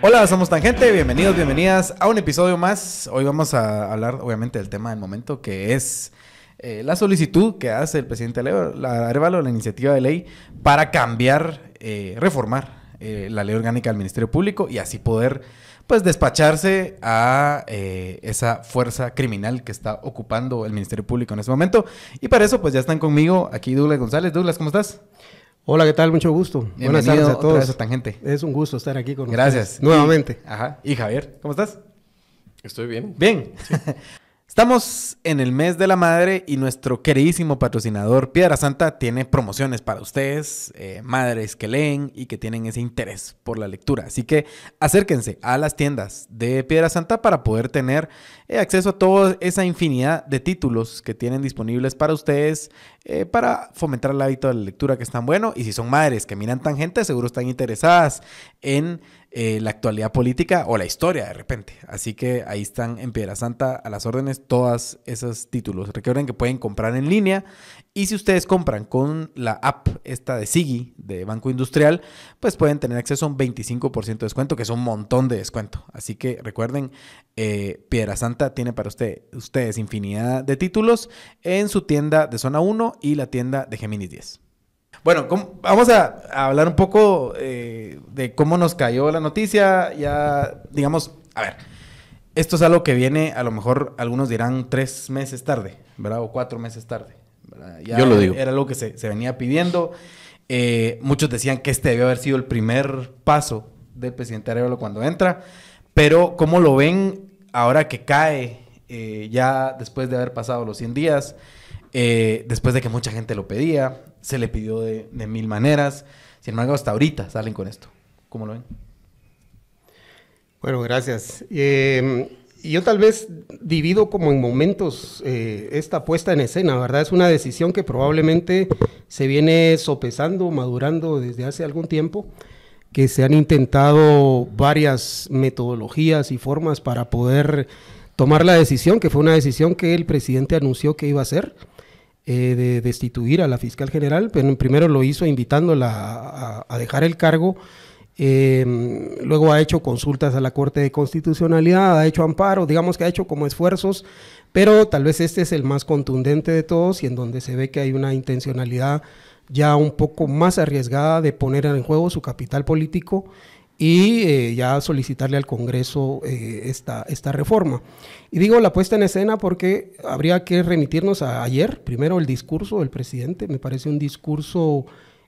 Hola, somos Tangente, bienvenidos, bienvenidas a un episodio más. Hoy vamos a hablar obviamente del tema del momento, que es la solicitud que hace el presidente Arévalo, la iniciativa de ley para cambiar, reformar la ley orgánica del Ministerio Público y así poder pues despacharse a esa fuerza criminal que está ocupando el Ministerio Público en este momento. Y para eso pues ya están conmigo aquí Douglas González. Douglas, ¿cómo estás? Hola, ¿qué tal? Mucho gusto. Buenas tardes a todos. Otra vez a Tangente. Es un gusto estar aquí con ustedes. Gracias. Nuevamente. Ajá. Y Javier, ¿cómo estás? Estoy bien. Bien. Sí. Estamos en el mes de la madre y nuestro queridísimo patrocinador Piedra Santa tiene promociones para ustedes, madres que leen y que tienen ese interés por la lectura. Así que acérquense a las tiendas de Piedra Santa para poder tener acceso a toda esa infinidad de títulos que tienen disponibles para ustedes para fomentar el hábito de la lectura, que es tan bueno. Y si son madres que miran Tangente, seguro están interesadas en la actualidad política o la historia de repente. Así que ahí están en Piedra Santa a las órdenes todos esos títulos. Recuerden que pueden comprar en línea y si ustedes compran con la app esta de Sigi de Banco Industrial, pues pueden tener acceso a un 25% de descuento, que es un montón de descuento. Así que recuerden, Piedra Santa tiene para ustedes infinidad de títulos en su tienda de Zona 1 y la tienda de Géminis 10. Bueno, vamos a hablar un poco de cómo nos cayó la noticia. Ya, digamos, a ver, esto es algo que viene, a lo mejor algunos dirán 3 meses tarde, ¿verdad? O 4 meses tarde, ¿verdad? Ya yo lo digo. Era algo que se venía pidiendo. Muchos decían que este debió haber sido el primer paso del presidente Arévalo cuando entra. Pero, ¿cómo lo ven ahora que cae ya después de haber pasado los 100 días? Después de que mucha gente lo pedía, se le pidió de mil maneras. Sin embargo, hasta ahorita salen con esto. ¿Cómo lo ven? Bueno, gracias. Yo tal vez divido como en momentos esta puesta en escena, ¿verdad? Es una decisión que probablemente se viene sopesando, madurando desde hace algún tiempo, que se han intentado varias metodologías y formas para poder tomar la decisión, que fue una decisión que el presidente anunció que iba a hacer, de destituir a la fiscal general, pero primero lo hizo invitándola a dejar el cargo, luego ha hecho consultas a la Corte de Constitucionalidad, ha hecho amparo, digamos que ha hecho como esfuerzos, pero tal vez este es el más contundente de todos y en donde se ve que hay una intencionalidad ya un poco más arriesgada de poner en juego su capital político y ya solicitarle al Congreso esta reforma. Y digo la puesta en escena porque habría que remitirnos a ayer, primero el discurso del presidente, me parece un discurso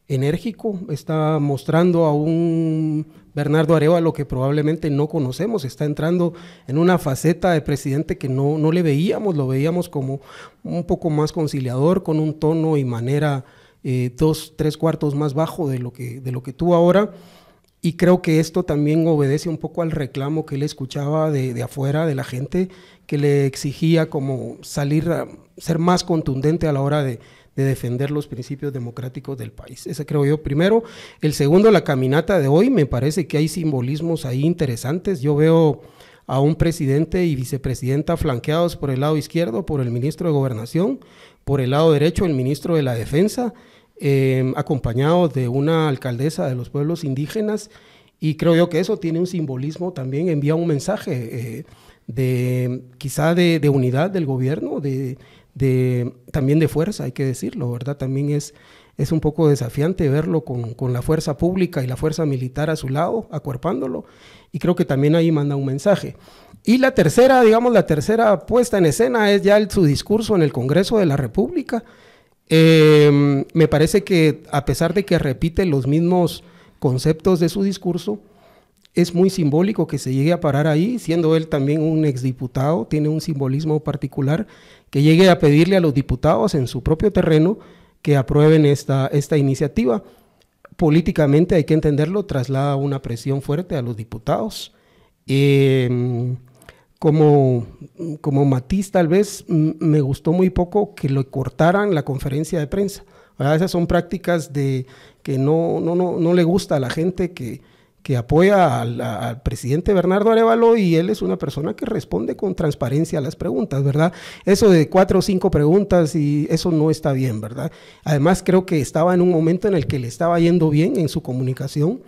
enérgico, está mostrando a un Bernardo Arévalo que probablemente no conocemos, está entrando en una faceta de presidente que no le veíamos, lo veíamos como un poco más conciliador, con un tono y manera 2-3 cuartos más bajo de lo que tuvo ahora. Y creo que esto también obedece un poco al reclamo que él escuchaba de afuera, de la gente, que le exigía como salir a ser más contundente a la hora de defender los principios democráticos del país. Ese creo yo primero. El segundo, la caminata de hoy, me parece que hay simbolismos ahí interesantes. Yo veo a un presidente y vicepresidenta flanqueados por el lado izquierdo, por el ministro de Gobernación, por el lado derecho, el ministro de la Defensa, acompañado de una alcaldesa de los pueblos indígenas, y creo yo que eso tiene un simbolismo, también envía un mensaje quizá de unidad del gobierno, también de fuerza, hay que decirlo, ¿verdad? También es un poco desafiante verlo con la fuerza pública y la fuerza militar a su lado, acuerpándolo, y creo que también ahí manda un mensaje. Y la tercera puesta en escena es ya su discurso en el Congreso de la República. Me parece que a pesar de que repite los mismos conceptos de su discurso, es muy simbólico que se llegue a parar ahí, siendo él también un exdiputado, tiene un simbolismo particular, que llegue a pedirle a los diputados en su propio terreno que aprueben esta iniciativa. Políticamente, hay que entenderlo, traslada una presión fuerte a los diputados. Como matiz, tal vez, me gustó muy poco que le cortaran la conferencia de prensa. ¿Verdad? Esas son prácticas que no le gusta a la gente, que que apoya al presidente Bernardo Arévalo, y él es una persona que responde con transparencia a las preguntas, ¿verdad? Eso de 4 o 5 preguntas, y eso no está bien, ¿verdad? Además, creo que estaba en un momento en el que le estaba yendo bien en su comunicación,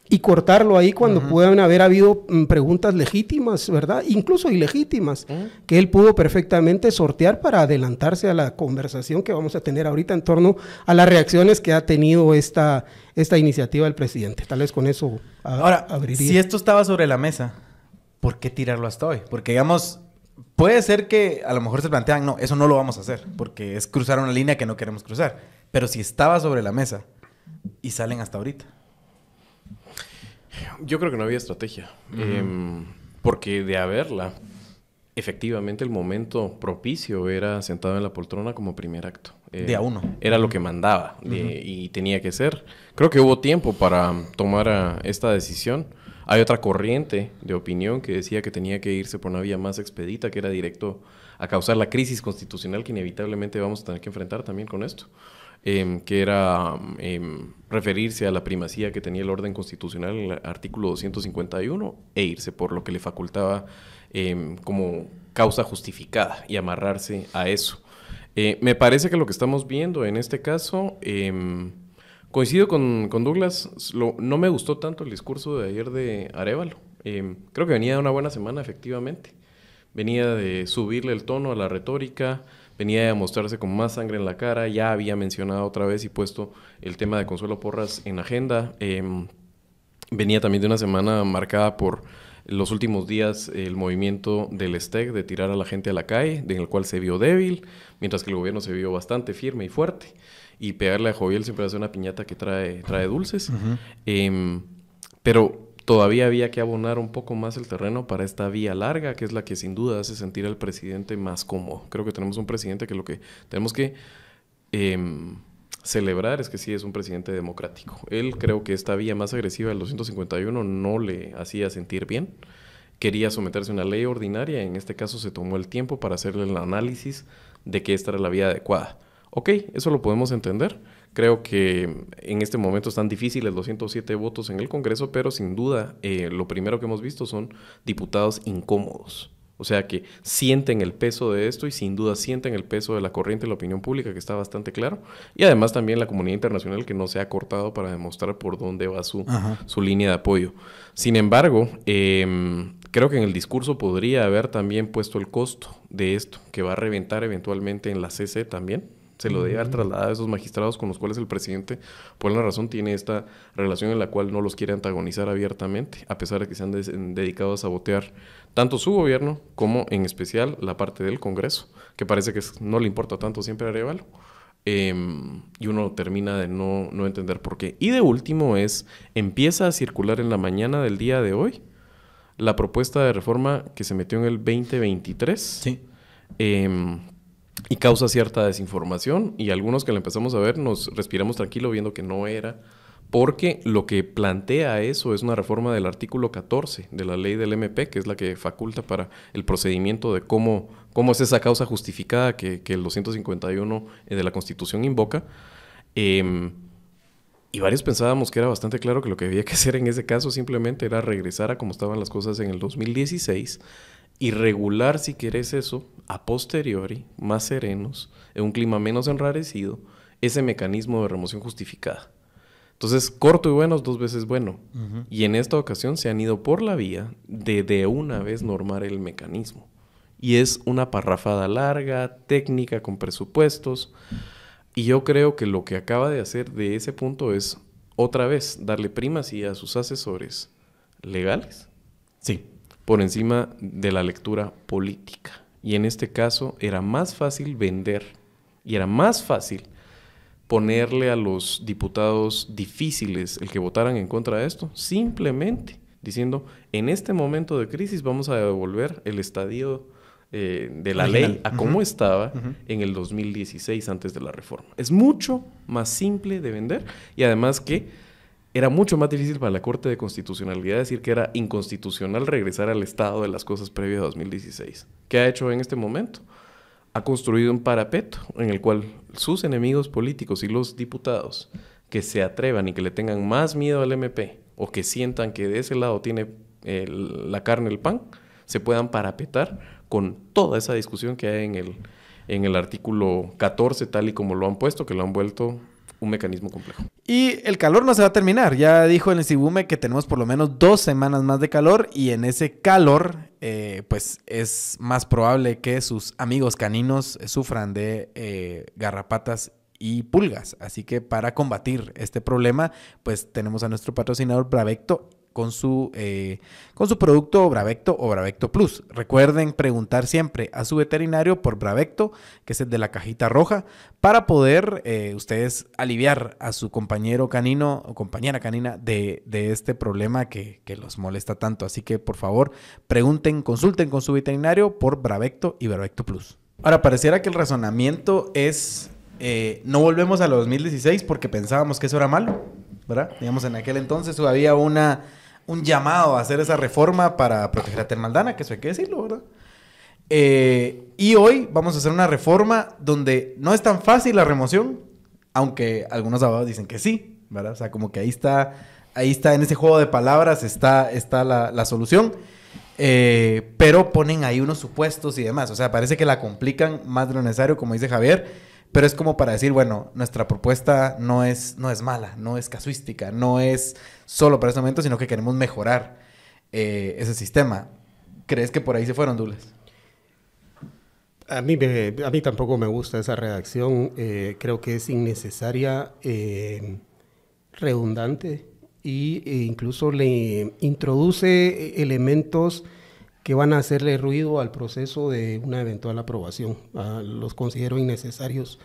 y cortarlo ahí cuando puedan haber habido preguntas legítimas, ¿verdad? Incluso ilegítimas, que él pudo perfectamente sortear para adelantarse a la conversación que vamos a tener ahorita en torno a las reacciones que ha tenido esta iniciativa del presidente. Tal vez con eso ahora, abriría. Si esto estaba sobre la mesa, ¿por qué tirarlo hasta hoy? Porque, digamos, puede ser que a lo mejor se plantean, no, eso no lo vamos a hacer, porque es cruzar una línea que no queremos cruzar. Pero si estaba sobre la mesa y salen hasta ahorita. Yo creo que no había estrategia. Porque de haberla, efectivamente el momento propicio era sentado en la poltrona como primer acto. De a uno. Era lo que mandaba y tenía que ser. Creo que hubo tiempo para tomar esta decisión. Hay otra corriente de opinión que decía que tenía que irse por una vía más expedita, que era directo a causar la crisis constitucional que inevitablemente vamos a tener que enfrentar también con esto. Que era referirse a la primacía que tenía el orden constitucional en el artículo 251 e irse por lo que le facultaba como causa justificada y amarrarse a eso. Me parece que lo que estamos viendo en este caso, coincido con Douglas, no me gustó tanto el discurso de ayer de Arévalo. Creo que venía de una buena semana, efectivamente. Venía de subirle el tono a la retórica, venía de mostrarse con más sangre en la cara, ya había mencionado otra vez y puesto el tema de Consuelo Porras en agenda. Venía también de una semana marcada por los últimos días el movimiento del STEC de tirar a la gente a la calle, en el cual se vio débil, mientras que el gobierno se vio bastante firme y fuerte. Y pegarle a Joviel siempre hace una piñata que trae dulces. Pero todavía había que abonar un poco más el terreno para esta vía larga, que es la que sin duda hace sentir al presidente más cómodo. Creo que tenemos un presidente que lo que tenemos que celebrar es que sí es un presidente democrático. Él creo que esta vía más agresiva del 251 no le hacía sentir bien. Quería someterse a una ley ordinaria, en este caso se tomó el tiempo para hacerle el análisis de que esta era la vía adecuada. Ok, eso lo podemos entender. Creo que en este momento están difíciles 207 votos en el Congreso, pero sin duda lo primero que hemos visto son diputados incómodos. O sea que sienten el peso de esto y sin duda sienten el peso de la corriente de la opinión pública, que está bastante claro. Y además también la comunidad internacional, que no se ha cortado para demostrar por dónde va su línea de apoyo. Sin embargo, creo que en el discurso podría haber también puesto el costo de esto, que va a reventar eventualmente en la CC también. Se lo debe haber trasladado a esos magistrados con los cuales el presidente, por una razón, tiene esta relación en la cual no los quiere antagonizar abiertamente, a pesar de que se han dedicado a sabotear tanto su gobierno como, en especial, la parte del Congreso, que parece que no le importa tanto siempre a Arévalo. Y uno termina de no entender por qué. Y de último empieza a circular en la mañana del día de hoy la propuesta de reforma que se metió en el 2023. Sí. Y causa cierta desinformación, y algunos que la empezamos a ver nos respiramos tranquilo viendo que no era, porque lo que plantea eso es una reforma del artículo 14 de la ley del MP, que es la que faculta para el procedimiento de cómo es esa causa justificada que el 251 de la Constitución invoca. Y varios pensábamos que era bastante claro que lo que había que hacer en ese caso simplemente era regresar a como estaban las cosas en el 2016 y regular, si querés eso, a posteriori, más serenos, en un clima menos enrarecido, ese mecanismo de remoción justificada. Entonces, corto y bueno es 2 veces bueno. Y en esta ocasión se han ido por la vía de una vez normar el mecanismo. Y es una parrafada larga, técnica, con presupuestos. Y yo creo que lo que acaba de hacer de ese punto es, otra vez, darle primacía a sus asesores legales. Sí. Por encima de la lectura política. Y en este caso era más fácil vender y era más fácil ponerle a los diputados difíciles el que votaran en contra de esto, simplemente diciendo, en este momento de crisis vamos a devolver el estadio de la ley a cómo estaba en el 2016 antes de la reforma. Es mucho más simple de vender y además que era mucho más difícil para la Corte de Constitucionalidad decir que era inconstitucional regresar al estado de las cosas previas a 2016. ¿Qué ha hecho en este momento? Ha construido un parapeto en el cual sus enemigos políticos y los diputados que se atrevan y que le tengan más miedo al MP o que sientan que de ese lado tiene la carne el pan, se puedan parapetar con toda esa discusión que hay en el artículo 14, tal y como lo han puesto, que lo han vuelto un mecanismo complejo. Y el calor no se va a terminar. Ya dijo el Cibume que tenemos por lo menos 2 semanas más de calor, y en ese calor pues es más probable que sus amigos caninos sufran de garrapatas y pulgas. Así que para combatir este problema, pues tenemos a nuestro patrocinador Bravecto con su producto Bravecto o Bravecto Plus. Recuerden preguntar siempre a su veterinario por Bravecto, que es el de la cajita roja, para poder ustedes aliviar a su compañero canino o compañera canina de este problema que los molesta tanto. Así que por favor pregunten, consulten con su veterinario por Bravecto y Bravecto Plus. Ahora, pareciera que el razonamiento es no volvemos a los 2016 porque pensábamos que eso era malo, ¿verdad? Digamos, en aquel entonces había un llamado a hacer esa reforma para proteger a Tel Maldana, que eso hay que decirlo, ¿verdad? Y hoy vamos a hacer una reforma donde no es tan fácil la remoción, aunque algunos abogados dicen que sí, ¿verdad? O sea, como que ahí está en ese juego de palabras está la solución, pero ponen ahí unos supuestos y demás. O sea, parece que la complican más de lo necesario, como dice Javier, pero es como para decir, bueno, nuestra propuesta no es mala, no es casuística, no es solo para este momento, sino que queremos mejorar ese sistema. ¿Crees que por ahí se fueron, Douglas? A mí tampoco me gusta esa redacción. Creo que es innecesaria, redundante, e incluso le introduce elementos que van a hacerle ruido al proceso de una eventual aprobación. Los considero innecesarios.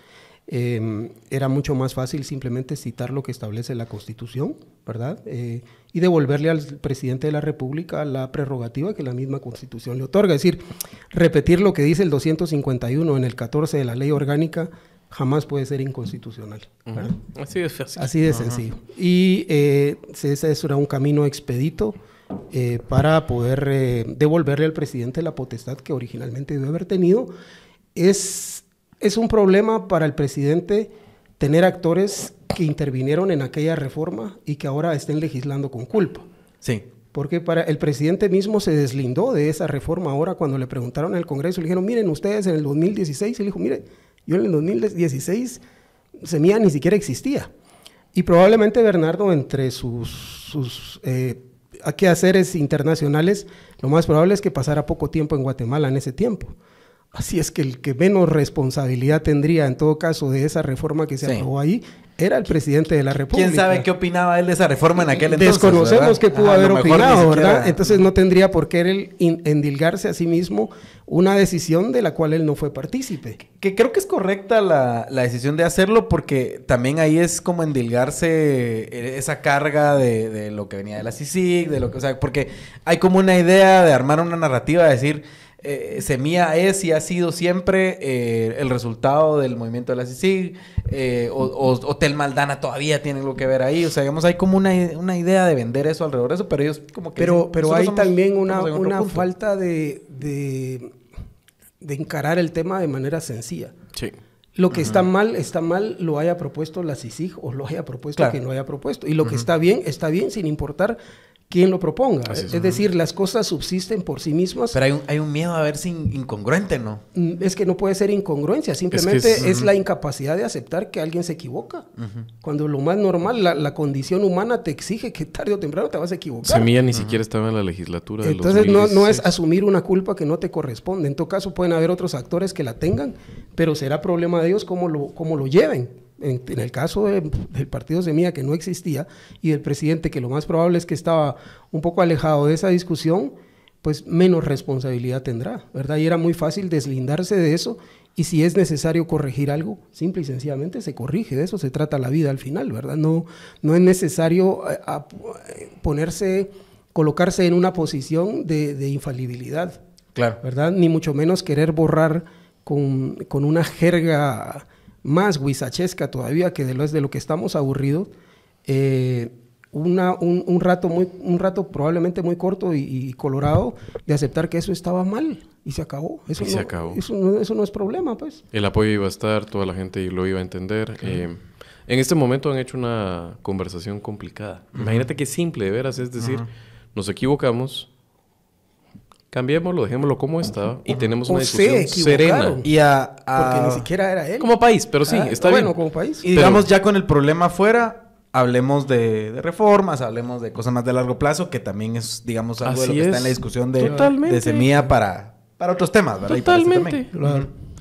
Era mucho más fácil simplemente citar lo que establece la Constitución, ¿verdad? Y devolverle al presidente de la República la prerrogativa que la misma Constitución le otorga. Es decir, repetir lo que dice el 251 en el 14 de la Ley Orgánica jamás puede ser inconstitucional, ¿verdad? Así de fácil. Así de sencillo. Y ese era un camino expedito para poder devolverle al presidente la potestad que originalmente debe haber tenido. Es un problema para el presidente tener actores que intervinieron en aquella reforma y que ahora estén legislando con culpa. Sí. Porque para el presidente mismo se deslindó de esa reforma ahora cuando le preguntaron en el Congreso, le dijeron, miren ustedes en el 2016, él dijo, mire, yo en el 2016 Semilla ni siquiera existía. Y probablemente Bernardo, entre sus quehaceres internacionales, lo más probable es que pasara poco tiempo en Guatemala en ese tiempo. Así es que el que menos responsabilidad tendría en todo caso de esa reforma que se aprobó ahí era el presidente de la República. ¿Quién sabe qué opinaba él de esa reforma en aquel entonces? Desconocemos qué pudo haber opinado, ¿verdad? Entonces no tendría por qué él endilgarse a sí mismo una decisión de la cual él no fue partícipe. Que creo que es correcta la decisión de hacerlo, porque también ahí es como endilgarse esa carga de lo que venía de la CICIG, o sea, porque hay como una idea de armar una narrativa, de decir... Semilla es y ha sido siempre el resultado del movimiento de la CICIG, o Tel Maldana todavía tiene algo que ver ahí. O sea, digamos, hay como una idea de vender eso alrededor de eso, pero ellos como que... Pero hay también una falta de encarar el tema de manera sencilla. Sí. Lo que está mal, lo haya propuesto la CICIG o lo haya propuesto quien lo haya propuesto. Y lo que está bien sin importar quién lo proponga. Es decir, las cosas subsisten por sí mismas. Pero hay un miedo a verse incongruente, ¿no? Es que no puede ser incongruencia, simplemente es la incapacidad de aceptar que alguien se equivoca. Cuando lo más normal, la condición humana te exige que tarde o temprano te vas a equivocar. Semilla ni siquiera estaba en la legislatura de los Entonces no es asumir una culpa que no te corresponde. En todo caso pueden haber otros actores que la tengan, pero será problema de ellos cómo lo lleven. En el caso del partido Semilla, que no existía, y del presidente, que lo más probable es que estaba un poco alejado de esa discusión, pues menos responsabilidad tendrá, ¿verdad? Y era muy fácil deslindarse de eso, y si es necesario corregir algo, simple y sencillamente se corrige. De eso se trata la vida al final, ¿verdad? No es necesario colocarse en una posición de infalibilidad, claro, ¿verdad? Ni mucho menos querer borrar con una jerga más guisachesca todavía, que de lo que estamos aburridos, un rato probablemente muy corto y colorado de aceptar que eso estaba mal y se acabó. Eso no es problema, pues. El apoyo iba a estar, toda la gente lo iba a entender. En este momento han hecho una conversación complicada. Imagínate qué simple de veras, es decir, nos equivocamos, cambiémoslo, dejémoslo como estaba y tenemos una discusión serena. Y porque ni siquiera era él. Como país, pero sí, está bueno, bien. como país. Y digamos, ya con el problema afuera, hablemos de reformas, hablemos de cosas más de largo plazo, que también es, digamos, algo de lo que está en la discusión de Semilla para otros temas, ¿verdad? Totalmente.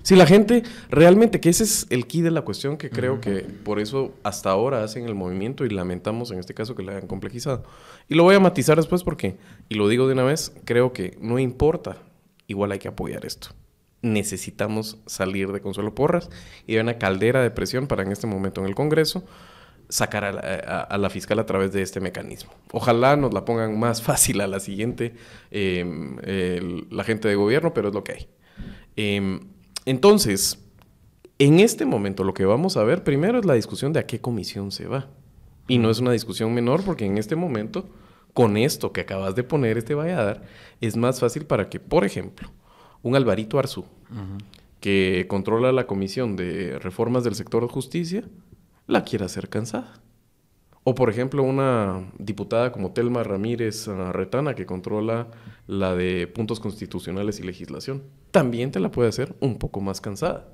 Si la gente realmente, que ese es el key de la cuestión, que creo que por eso hasta ahora hacen el movimiento y lamentamos en este caso que le hayan complejizado. Y lo voy a matizar después porque, y lo digo de una vez, creo que no importa, igual hay que apoyar esto. Necesitamos salir de Consuelo Porras y de una caldera de presión para en este momento en el Congreso sacar a la fiscal a través de este mecanismo. Ojalá nos la pongan más fácil a la siguiente la gente de gobierno, pero es lo que hay. Entonces, en este momento lo que vamos a ver primero es la discusión de a qué comisión se va. Y no es una discusión menor porque en este momento, con esto que acabas de poner, Valladar, es más fácil para que, por ejemplo, un Alvarito Arzú, que controla la comisión de reformas del sector de justicia, la quiera hacer cansada. O, por ejemplo, una diputada como Telma Ramírez Retana, que controla la de puntos constitucionales y legislación, también te la puede hacer un poco más cansada.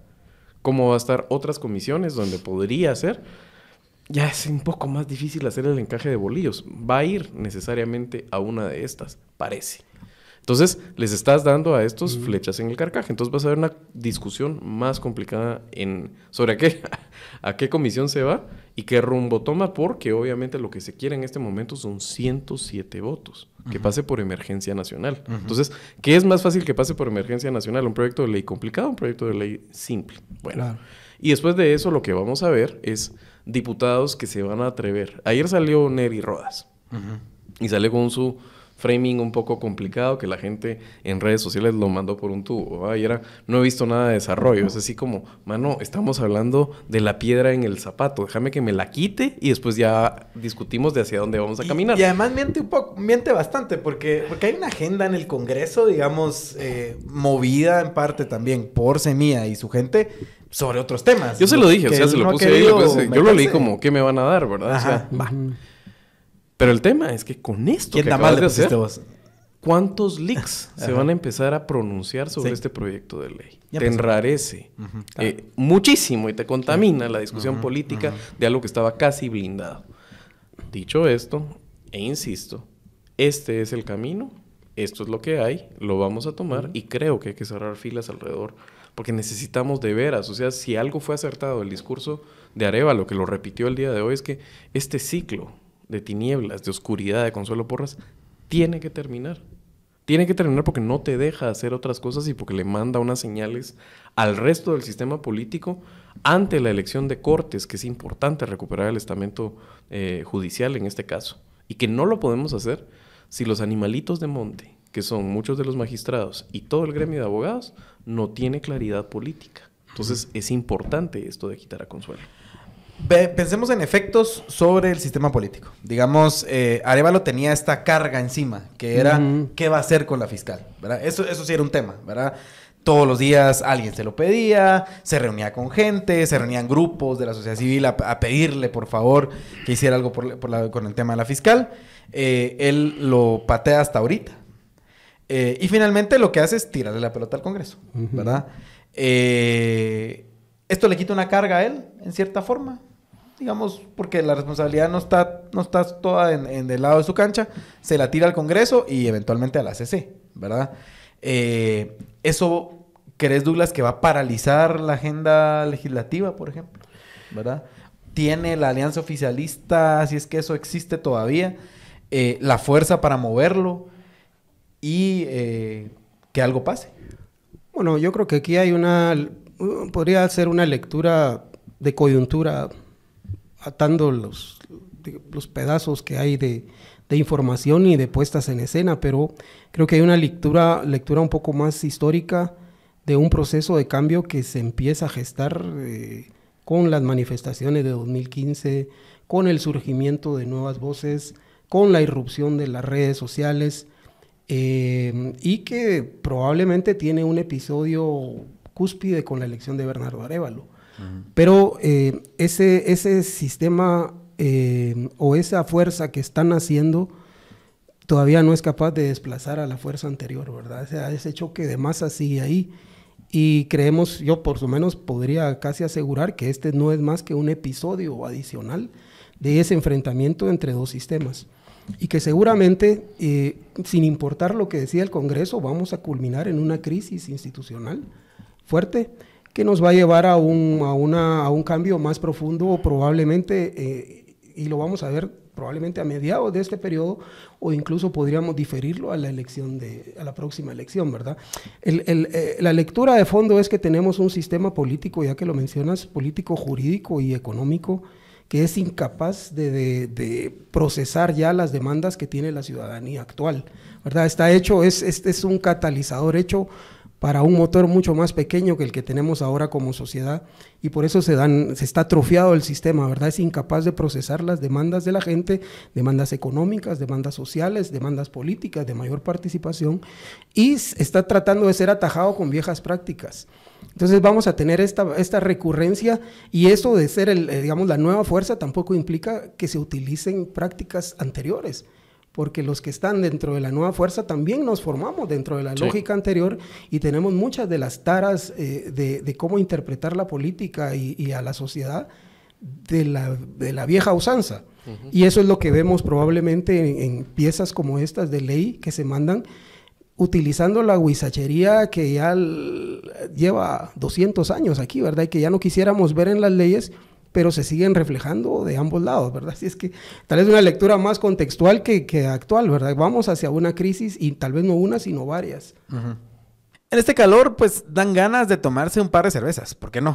Como va a estar otras comisiones donde podría ser, ya es un poco más difícil hacer el encaje de bolillos. Va a ir necesariamente a una de estas, parece. Entonces, les estás dando a estos flechas en el carcaje. Entonces, vas a ver una discusión más complicada sobre a qué comisión se va y qué rumbo toma, porque obviamente lo que se quiere en este momento son 107 votos. Que pase por emergencia nacional. Entonces, ¿qué es más fácil que pase por emergencia nacional? ¿Un proyecto de ley complicado o un proyecto de ley simple? Bueno, claro. Y después de eso, lo que vamos a ver es diputados que se van a atrever. Ayer salió Neri Rodas y salió con su framing un poco complicado que la gente en redes sociales lo mandó por un tubo. Y no he visto nada de desarrollo. Es así como, mano, estamos hablando de la piedra en el zapato. Déjame que me la quite y después ya discutimos de hacia dónde vamos a caminar. Y además miente bastante porque hay una agenda en el Congreso, digamos, movida en parte también por Semilla y su gente sobre otros temas. Yo se lo dije, o sea, se lo puse ahí. Yo lo leí como, ¿qué me van a dar, verdad? Ajá. O sea, va. Pero el tema es que con esto que acabas de hacer, ¿cuántos leaks se van a empezar a pronunciar sobre este proyecto de ley? Te enrarece muchísimo y te contamina la discusión política de algo que estaba casi blindado. Dicho esto, e insisto, este es el camino, esto es lo que hay, lo vamos a tomar y creo que hay que cerrar filas alrededor porque necesitamos de veras, o sea, si algo fue acertado el discurso de Arévalo, que lo repitió el día de hoy, es que este ciclo de tinieblas, de oscuridad de Consuelo Porras, tiene que terminar. Tiene que terminar porque no te deja hacer otras cosas y porque le manda unas señales al resto del sistema político ante la elección de cortes, que es importante recuperar el estamento judicial en este caso. Y que no lo podemos hacer si los animalitos de monte, que son muchos de los magistrados y todo el gremio de abogados, no tiene claridad política. Entonces es importante esto de quitar a Consuelo. Pensemos en efectos sobre el sistema político. Digamos, Arévalo tenía esta carga encima, que era ¿qué va a hacer con la fiscal? ¿Verdad? Eso sí era un tema, ¿verdad? Todos los días alguien se lo pedía, se reunía con gente, se reunían grupos de la sociedad civil a pedirle, por favor, que hiciera algo con el tema de la fiscal. Él lo patea hasta ahorita. Y finalmente lo que hace es tirarle la pelota al Congreso, ¿verdad? Esto le quita una carga a él, en cierta forma, digamos, porque la responsabilidad no está toda en del lado de su cancha, se la tira al Congreso y eventualmente a la CC, ¿verdad? ¿Eso crees, Douglas, que va a paralizar la agenda legislativa, por ejemplo? ¿Verdad? ¿Tiene la alianza oficialista, si es que eso existe todavía, la fuerza para moverlo y que algo pase? Bueno, yo creo que aquí hay podría ser una lectura de coyuntura atando los pedazos que hay de información y de puestas en escena, pero creo que hay una lectura un poco más histórica de un proceso de cambio que se empieza a gestar con las manifestaciones de 2015, con el surgimiento de nuevas voces, con la irrupción de las redes sociales y que probablemente tiene un episodio cúspide con la elección de Bernardo Arévalo. Pero ese sistema o esa fuerza que están haciendo todavía no es capaz de desplazar a la fuerza anterior, ¿verdad? O sea, ese choque de masa sigue ahí. Y creemos, yo por lo menos podría casi asegurar que este no es más que un episodio adicional de ese enfrentamiento entre dos sistemas. Y que seguramente, sin importar lo que decía el Congreso, vamos a culminar en una crisis institucional fuerte que nos va a llevar a un cambio más profundo probablemente, y lo vamos a ver probablemente a mediados de este periodo, o incluso podríamos diferirlo a la próxima elección, ¿verdad? La lectura de fondo es que tenemos un sistema político, ya que lo mencionas, político, jurídico y económico, que es incapaz de procesar ya las demandas que tiene la ciudadanía actual, ¿verdad? Está hecho, es un catalizador hecho para un motor mucho más pequeño que el que tenemos ahora como sociedad, y por eso se está atrofiado el sistema, ¿verdad? Es incapaz de procesar las demandas de la gente, demandas económicas, demandas sociales, demandas políticas, de mayor participación, y está tratando de ser atajado con viejas prácticas. Entonces vamos a tener esta recurrencia, y eso de ser digamos, la nueva fuerza tampoco implica que se utilicen prácticas anteriores, porque los que están dentro de la nueva fuerza también nos formamos dentro de la lógica anterior, y tenemos muchas de las taras de cómo interpretar la política y a la sociedad de la vieja usanza. Y eso es lo que vemos probablemente en piezas como estas de ley que se mandan, utilizando la huizachería que ya lleva 200 años aquí, ¿verdad? Y que ya no quisiéramos ver en las leyes, pero se siguen reflejando de ambos lados, ¿verdad? Así es que tal vez una lectura más contextual que actual, ¿verdad? Vamos hacia una crisis, y tal vez no una, sino varias. En este calor, pues, dan ganas de tomarse un par de cervezas. ¿Por qué no?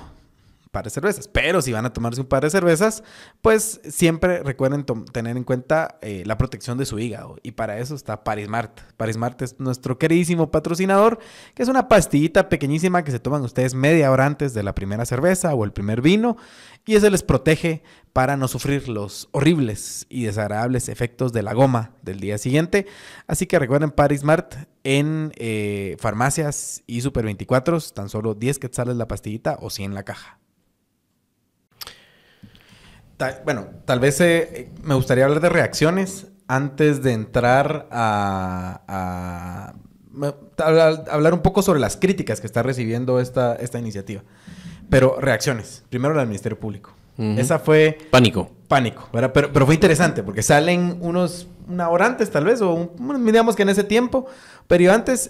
Un par de cervezas. Pero si van a tomarse un par de cervezas, pues, siempre recuerden tener en cuenta la protección de su hígado. Y para eso está Parismart. Parismart es nuestro queridísimo patrocinador, que es una pastillita pequeñísima que se toman ustedes media hora antes de la primera cerveza o el primer vino. Y eso les protege para no sufrir los horribles y desagradables efectos de la goma del día siguiente. Así que recuerden Parismart en farmacias y Super 24, tan solo 10 quetzales la pastillita o 100 la caja. Tal vez me gustaría hablar de reacciones antes de entrar a hablar un poco sobre las críticas que está recibiendo esta iniciativa. Pero reacciones. Primero la del Ministerio Público. Esa fue... Pánico, ¿verdad? Pero fue interesante porque salen una hora antes tal vez, o digamos que en ese tiempo, pero antes,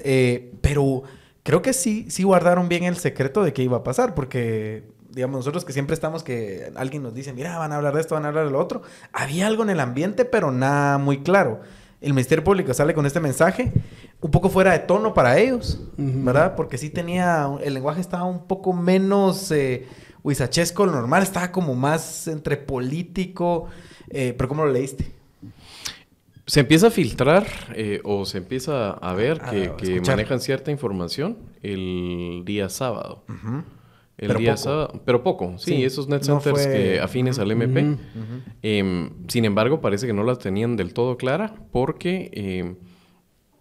pero creo que sí guardaron bien el secreto de qué iba a pasar, porque, digamos, nosotros que siempre estamos que alguien nos dice, mira, van a hablar de esto, van a hablar de lo otro, había algo en el ambiente, pero nada muy claro. El Ministerio Público sale con este mensaje un poco fuera de tono para ellos, ¿verdad? Porque sí el lenguaje estaba un poco menos huizachesco, lo normal, estaba como más entre político, pero ¿cómo lo leíste? Se empieza a filtrar o se empieza a ver que manejan cierta información el día sábado. Pero poco, sí, esos net centers que afines al MP. Sin embargo, parece que no la tenían del todo clara, porque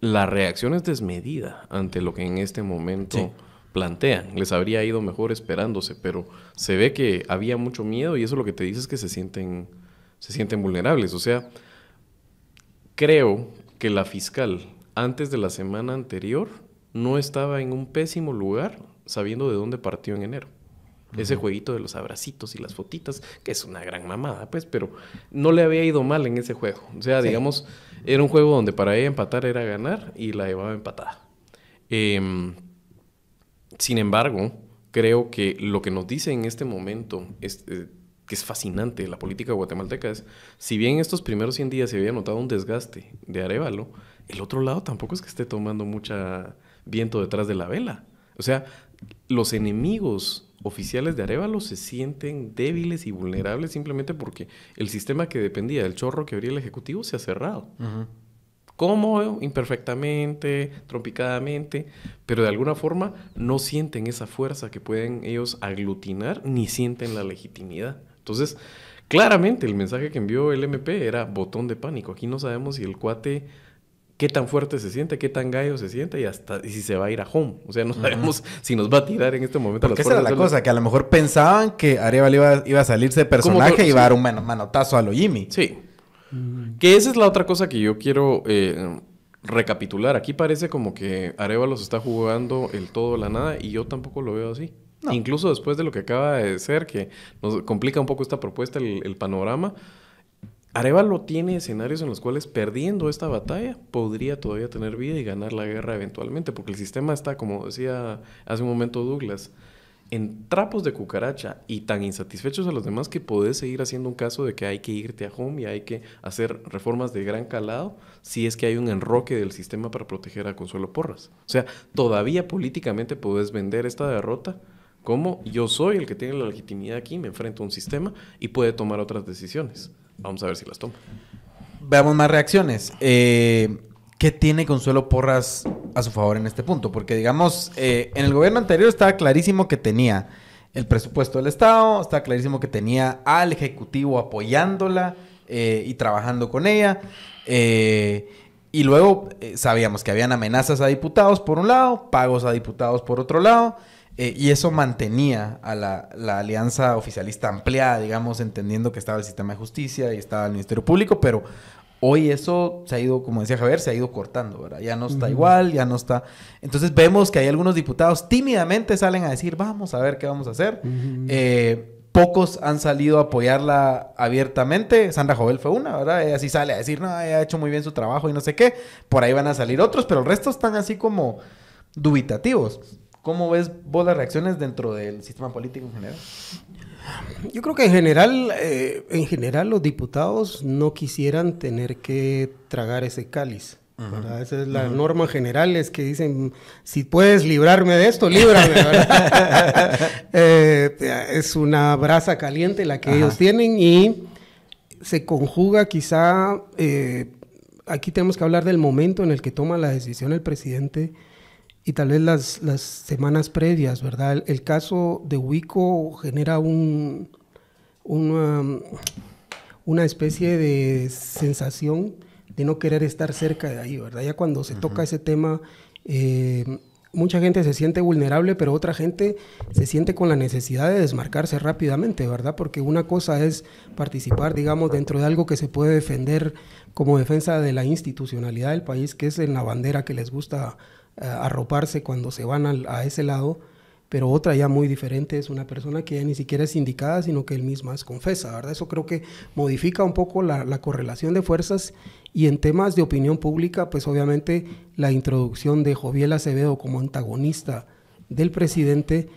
la reacción es desmedida ante lo que en este momento plantean. Les habría ido mejor esperándose, pero se ve que había mucho miedo, y eso lo que te dice es que se sienten vulnerables. O sea, creo que la fiscal, antes de la semana anterior, no estaba en un pésimo lugar, sabiendo de dónde partió en enero. Ese jueguito de los abracitos y las fotitas, que es una gran mamada, pues, pero no le había ido mal en ese juego. O sea, digamos, era un juego donde para ella empatar era ganar, y la llevaba empatada. Sin embargo, creo que lo que nos dice en este momento es... que es fascinante la política guatemalteca, es, si bien estos primeros 100 días se había notado un desgaste de Arévalo, el otro lado tampoco es que esté tomando mucha viento detrás de la vela. O sea, los enemigos oficiales de Arévalo se sienten débiles y vulnerables simplemente porque el sistema que dependía del chorro que abría el Ejecutivo se ha cerrado. ¿Cómo? Imperfectamente, trompicadamente, pero de alguna forma no sienten esa fuerza que pueden ellos aglutinar, ni sienten la legitimidad. Entonces, claramente el mensaje que envió el MP era botón de pánico. Aquí no sabemos si el cuate qué tan fuerte se siente, qué tan gallo se siente y si se va a ir a home. O sea, no sabemos si nos va a tirar en este momento. Porque esa era la cosa, que a lo mejor pensaban que Arevalo iba a salirse de personaje y iba a dar un manotazo a lo Jimmy. Sí. Que esa es la otra cosa que yo quiero recapitular. Aquí parece como que Arevalo se está jugando el todo o la nada y yo tampoco lo veo así. No. Incluso después de lo que acaba de ser, que nos complica un poco esta propuesta, el panorama, Arevalo tiene escenarios en los cuales perdiendo esta batalla podría todavía tener vida y ganar la guerra eventualmente, porque el sistema está, como decía hace un momento Douglas, en trapos de cucaracha y tan insatisfechos a los demás que podés seguir haciendo un caso de que hay que irte a home y hay que hacer reformas de gran calado si es que hay un enroque del sistema para proteger a Consuelo Porras. O sea, todavía políticamente podés vender esta derrota como yo soy el que tiene la legitimidad aquí, me enfrento a un sistema y puede tomar otras decisiones. Vamos a ver si las toma. Veamos más reacciones. ¿Qué tiene Consuelo Porras a su favor en este punto? Porque, digamos, en el gobierno anterior estaba clarísimo que tenía el presupuesto del Estado, estaba clarísimo que tenía al Ejecutivo apoyándola y trabajando con ella. Y luego sabíamos que habían amenazas a diputados por un lado, pagos a diputados por otro lado. Y eso mantenía a la alianza oficialista ampliada, digamos, entendiendo que estaba el sistema de justicia y estaba el Ministerio Público, pero hoy eso se ha ido, como decía Javier, se ha ido cortando, ¿verdad? Ya no está igual, ya no está... Entonces vemos que hay algunos diputados tímidamente salen a decir, vamos a ver qué vamos a hacer. Pocos han salido a apoyarla abiertamente. Sandra Jovel fue una, ¿verdad? Ella sí sale a decir, no, ella ha hecho muy bien su trabajo y no sé qué. Por ahí van a salir otros, pero el resto están así como dubitativos. ¿Cómo ves vos las reacciones dentro del sistema político en general? Yo creo que en general los diputados no quisieran tener que tragar ese cáliz. ¿Verdad? Esa es la norma general, es que dicen, si puedes librarme de esto, líbrame, ¿verdad? Es una brasa caliente la que ellos tienen y se conjuga quizá, aquí tenemos que hablar del momento en el que toma la decisión el presidente y tal vez las semanas previas, ¿verdad? El caso de Huico genera una especie de sensación de no querer estar cerca de ahí, ¿verdad? Ya cuando se toca ese tema, mucha gente se siente vulnerable, pero otra gente se siente con la necesidad de desmarcarse rápidamente, ¿verdad? Porque una cosa es participar, digamos, dentro de algo que se puede defender como defensa de la institucionalidad del país, que es en la bandera que les gusta arroparse cuando se van a ese lado, pero otra ya muy diferente es una persona que ya ni siquiera es indicada, sino que él misma es confesa, ¿verdad? Eso creo que modifica un poco la correlación de fuerzas y en temas de opinión pública, pues obviamente la introducción de Joviel Acevedo como antagonista del presidente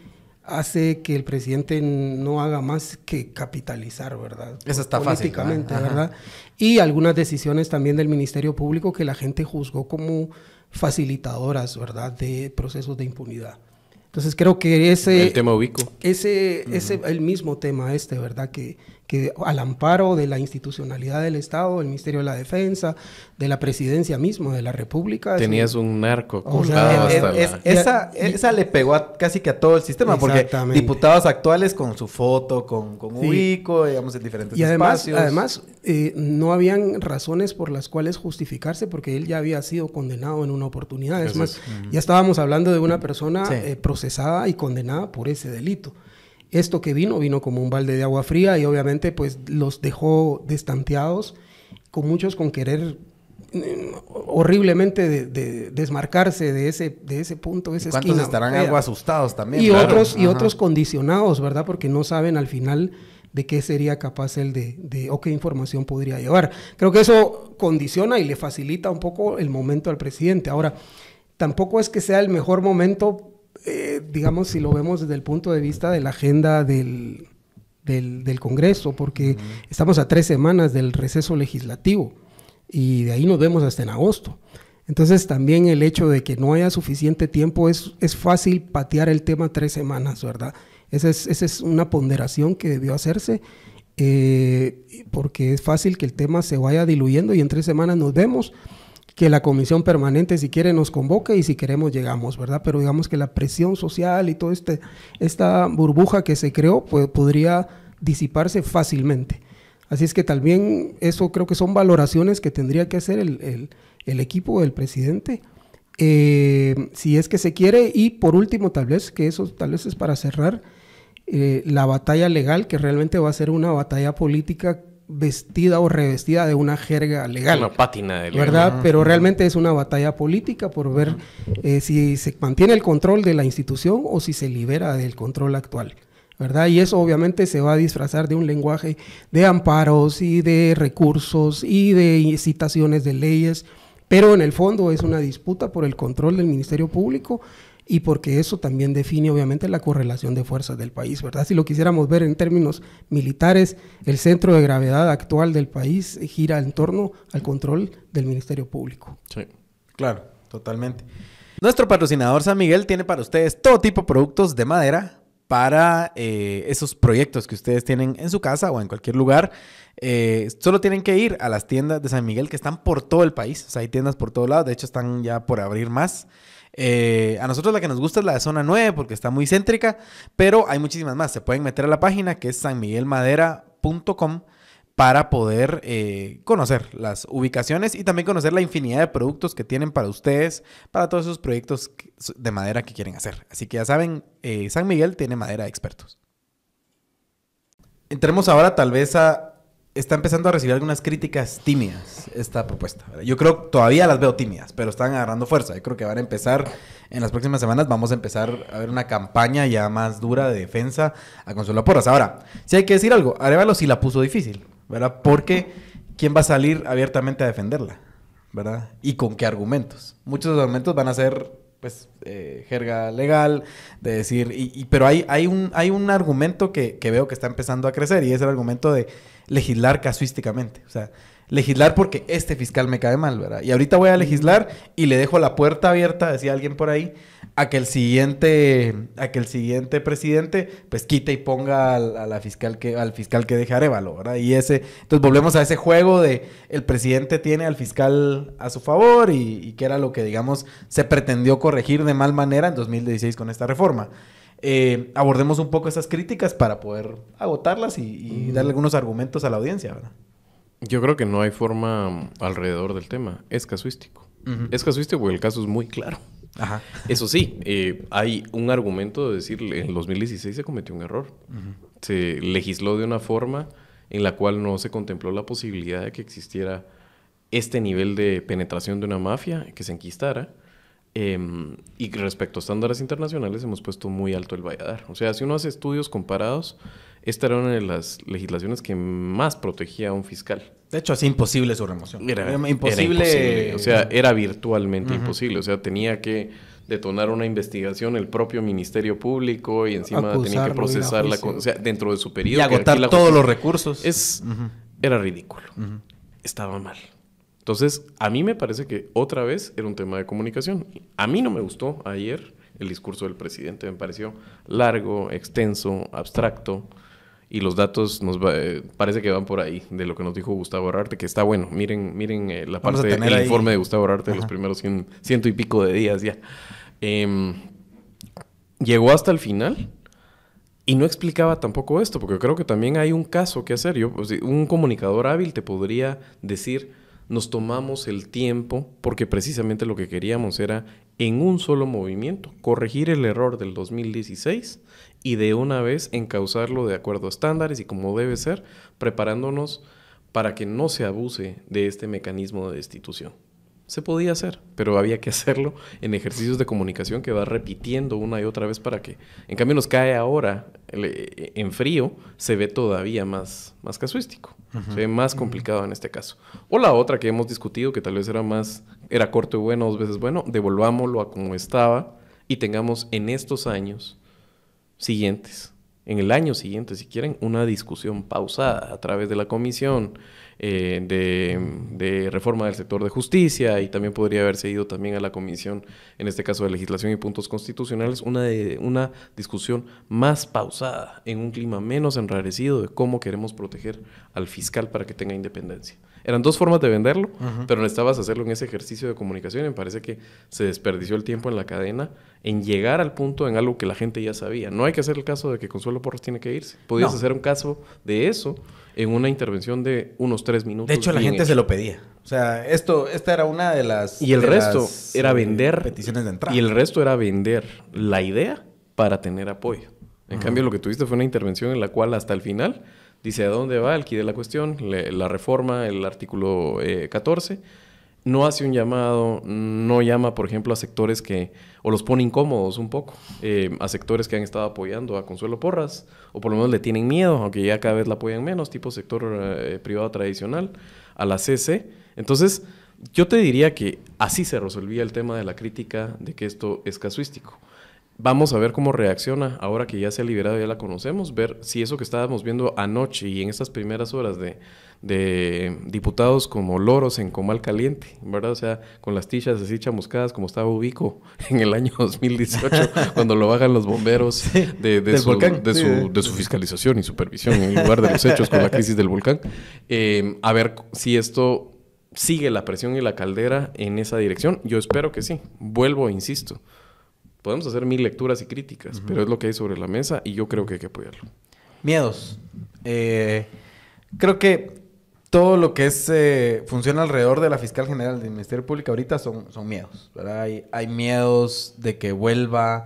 hace que el presidente no haga más que capitalizar, ¿verdad? Eso está políticamente, fácil, ¿verdad? Y algunas decisiones también del Ministerio Público que la gente juzgó como facilitadoras, ¿verdad?, de procesos de impunidad. Entonces creo que el tema Huico. el mismo tema ¿verdad?, que al amparo de la institucionalidad del Estado, del Ministerio de la Defensa, de la presidencia misma de la República. Tenías un narco colgado esa le pegó casi que a todo el sistema, porque diputados actuales con su foto, con Huico, digamos, en diferentes espacios. Además, no habían razones por las cuales justificarse, porque él ya había sido condenado en una oportunidad. Es más, ya estábamos hablando de una persona procesada y condenada por ese delito. Esto que vino como un balde de agua fría y obviamente pues los dejó destanteados, con muchos con querer horriblemente de desmarcarse de ese punto, de esa esquina. ¿Cuántos estarán algo asustados también? Y otros condicionados, ¿verdad? Porque no saben al final de qué sería capaz él o qué información podría llevar. Creo que eso condiciona y le facilita un poco el momento al presidente. Ahora, tampoco es que sea el mejor momento, digamos, si lo vemos desde el punto de vista de la agenda del Congreso, porque estamos a 3 semanas del receso legislativo y de ahí nos vemos hasta en agosto. Entonces también el hecho de que no haya suficiente tiempo es fácil patear el tema 3 semanas, ¿verdad? Esa es una ponderación que debió hacerse, porque es fácil que el tema se vaya diluyendo y en 3 semanas nos vemos, que la comisión permanente si quiere nos convoque y si queremos llegamos, ¿verdad? Pero digamos que la presión social y toda esta burbuja que se creó pues, podría disiparse fácilmente. Así es que también eso creo que son valoraciones que tendría que hacer el el equipo del presidente, si es que se quiere. Y por último, tal vez es para cerrar, la batalla legal, que realmente va a ser una batalla política vestida o revestida de una jerga legal. Una pátina de legal, ¿verdad? Pero realmente es una batalla política por ver si se mantiene el control de la institución o si se libera del control actual, ¿verdad? Y eso obviamente se va a disfrazar de un lenguaje de amparos y de recursos y de citaciones de leyes, pero en el fondo es una disputa por el control del Ministerio Público y porque eso también define obviamente la correlación de fuerzas del país, ¿verdad? Si lo quisiéramos ver en términos militares, el centro de gravedad actual del país gira en torno al control del Ministerio Público. Sí, claro, totalmente. Nuestro patrocinador San Miguel tiene para ustedes todo tipo de productos de madera para esos proyectos que ustedes tienen en su casa o en cualquier lugar. Solo tienen que ir a las tiendas de San Miguel que están por todo el país. O sea, hay tiendas por todos lados. De hecho, están ya por abrir más. A nosotros la que nos gusta es la de Zona 9 porque está muy céntrica, pero hay muchísimas más. Se pueden meter a la página que es sanmiguelmadera.com para poder conocer las ubicaciones y también conocer la infinidad de productos que tienen para ustedes, para todos esos proyectos de madera que quieren hacer. Así que ya saben, San Miguel tiene madera de expertos. Entremos ahora tal vez está empezando a recibir algunas críticas tímidas esta propuesta, ¿verdad? Yo creo que todavía las veo tímidas, pero están agarrando fuerza. Yo creo que van a empezar, en las próximas semanas, vamos a empezar a ver una campaña ya más dura de defensa a Consuelo Porras. Ahora, sí hay que decir algo, Arévalo sí la puso difícil, ¿verdad? Porque ¿quién va a salir abiertamente a defenderla? ¿Verdad? ¿Y con qué argumentos? Muchos de los argumentos van a ser, pues, jerga legal, de decir, pero hay un argumento que veo que está empezando a crecer y es el argumento de legislar casuísticamente. O sea, legislar porque este fiscal me cae mal, ¿verdad? Y ahorita voy a legislar y le dejo la puerta abierta, decía alguien por ahí, a que el siguiente presidente pues quite y ponga al fiscal que deje Arévalo, ¿verdad? Entonces volvemos a ese juego de el presidente tiene al fiscal a su favor y que era lo que, digamos, se pretendió corregir de mal manera en 2016 con esta reforma. Abordemos un poco esas críticas para poder agotarlas y darle algunos argumentos a la audiencia, ¿verdad? Yo creo que no hay forma alrededor del tema. Es casuístico. Es casuístico porque el caso es muy claro. Ajá. Eso sí, hay un argumento de decir, en 2016 se cometió un error. Se legisló de una forma en la cual no se contempló la posibilidad de que existiera este nivel de penetración de una mafia que se enquistara. Y respecto a estándares internacionales hemos puesto muy alto el valladar. O sea, si uno hace estudios comparados, esta era una de las legislaciones que más protegía a un fiscal. De hecho, hacía imposible su remoción. Era imposible. O sea, era virtualmente imposible. O sea, tenía que detonar una investigación el propio Ministerio Público y encima tenía que procesarla dentro de su periodo. Y agotar todos los recursos. Era ridículo. Estaba mal. Entonces, a mí me parece que otra vez era un tema de comunicación. A mí no me gustó ayer el discurso del presidente. Me pareció largo, extenso, abstracto. Y los datos parece que van por ahí, de lo que nos dijo Gustavo Ararte, que está bueno. Miren la parte del informe de Gustavo Ararte de los primeros 100 y pico de días ya. Llegó hasta el final y no explicaba tampoco esto, porque creo que también hay un caso que hacer. Un comunicador hábil te podría decir, nos tomamos el tiempo, porque precisamente lo que queríamos era, en un solo movimiento, corregir el error del 2016 y de una vez encauzarlo de acuerdo a estándares y como debe ser, preparándonos para que no se abuse de este mecanismo de destitución. Se podía hacer, pero había que hacerlo en ejercicios de comunicación que va repitiendo una y otra vez para que, en cambio, nos cae ahora en frío, se ve todavía más casuístico, se ve más complicado en este caso. O la otra que hemos discutido, que tal vez era corto y bueno, 2 veces bueno, devolvámoslo a como estaba y tengamos en estos años siguientes, en el año siguiente, si quieren, una discusión pausada a través de la comisión de reforma del sector de justicia, y también podría haberse ido también a la comisión, en este caso de legislación y puntos constitucionales, una discusión más pausada, en un clima menos enrarecido de cómo queremos proteger al fiscal para que tenga independencia. Eran 2 formas de venderlo, pero necesitabas hacerlo en ese ejercicio de comunicación y me parece que se desperdició el tiempo en la cadena en llegar al punto en algo que la gente ya sabía. No hay que hacer el caso de que Consuelo Porras tiene que irse. Podías hacer un caso de eso en una intervención de unos 3 minutos. De hecho, la gente se lo pedía. O sea, esta era una de las... Y el de resto las, era vender. peticiones de entrada. Y el resto era vender la idea para tener apoyo. En cambio, lo que tuviste fue una intervención en la cual hasta el final dice a dónde va el quid de la cuestión, la reforma, el artículo 14. No hace un llamado, no llama, por ejemplo, a sectores o los pone incómodos un poco, a sectores que han estado apoyando a Consuelo Porras, o por lo menos le tienen miedo, aunque ya cada vez la apoyan menos, tipo sector privado tradicional, a la CC. Entonces, yo te diría que así se resolvía el tema de la crítica de que esto es casuístico. Vamos a ver cómo reacciona ahora que ya se ha liberado, ya la conocemos, ver si eso que estábamos viendo anoche y en estas primeras horas de diputados como loros en comal caliente, ¿verdad? O sea, con las tichas así chamuscadas como estaba Ubico en el año 2018, cuando lo bajan los bomberos de su fiscalización y supervisión en lugar de los hechos con la crisis del volcán. A ver si esto sigue la presión y la caldera en esa dirección. Yo espero que sí. Vuelvo, insisto. Podemos hacer 1000 lecturas y críticas, pero es lo que hay sobre la mesa y yo creo que hay que apoyarlo. Miedos. Creo que todo lo que funciona alrededor de la fiscal general del Ministerio Público ahorita son miedos, ¿verdad? Hay miedos de que vuelvan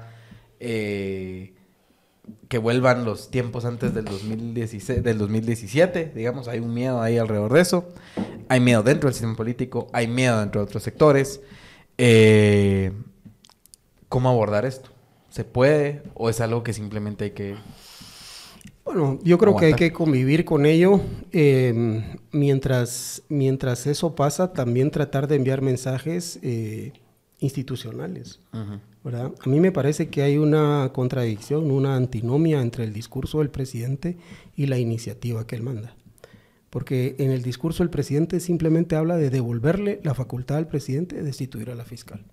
los tiempos antes del 2016, del 2017, digamos. Hay un miedo ahí alrededor de eso. Hay miedo dentro del sistema político, hay miedo dentro de otros sectores. ¿Cómo abordar esto? ¿Se puede o es algo que simplemente hay que... Bueno, yo creo que hay que convivir con ello. Mientras eso pasa, también tratar de enviar mensajes institucionales, ¿verdad? A mí me parece que hay una contradicción, una antinomia entre el discurso del presidente y la iniciativa que él manda. Porque en el discurso el presidente simplemente habla de devolverle la facultad al presidente de destituir a la fiscal.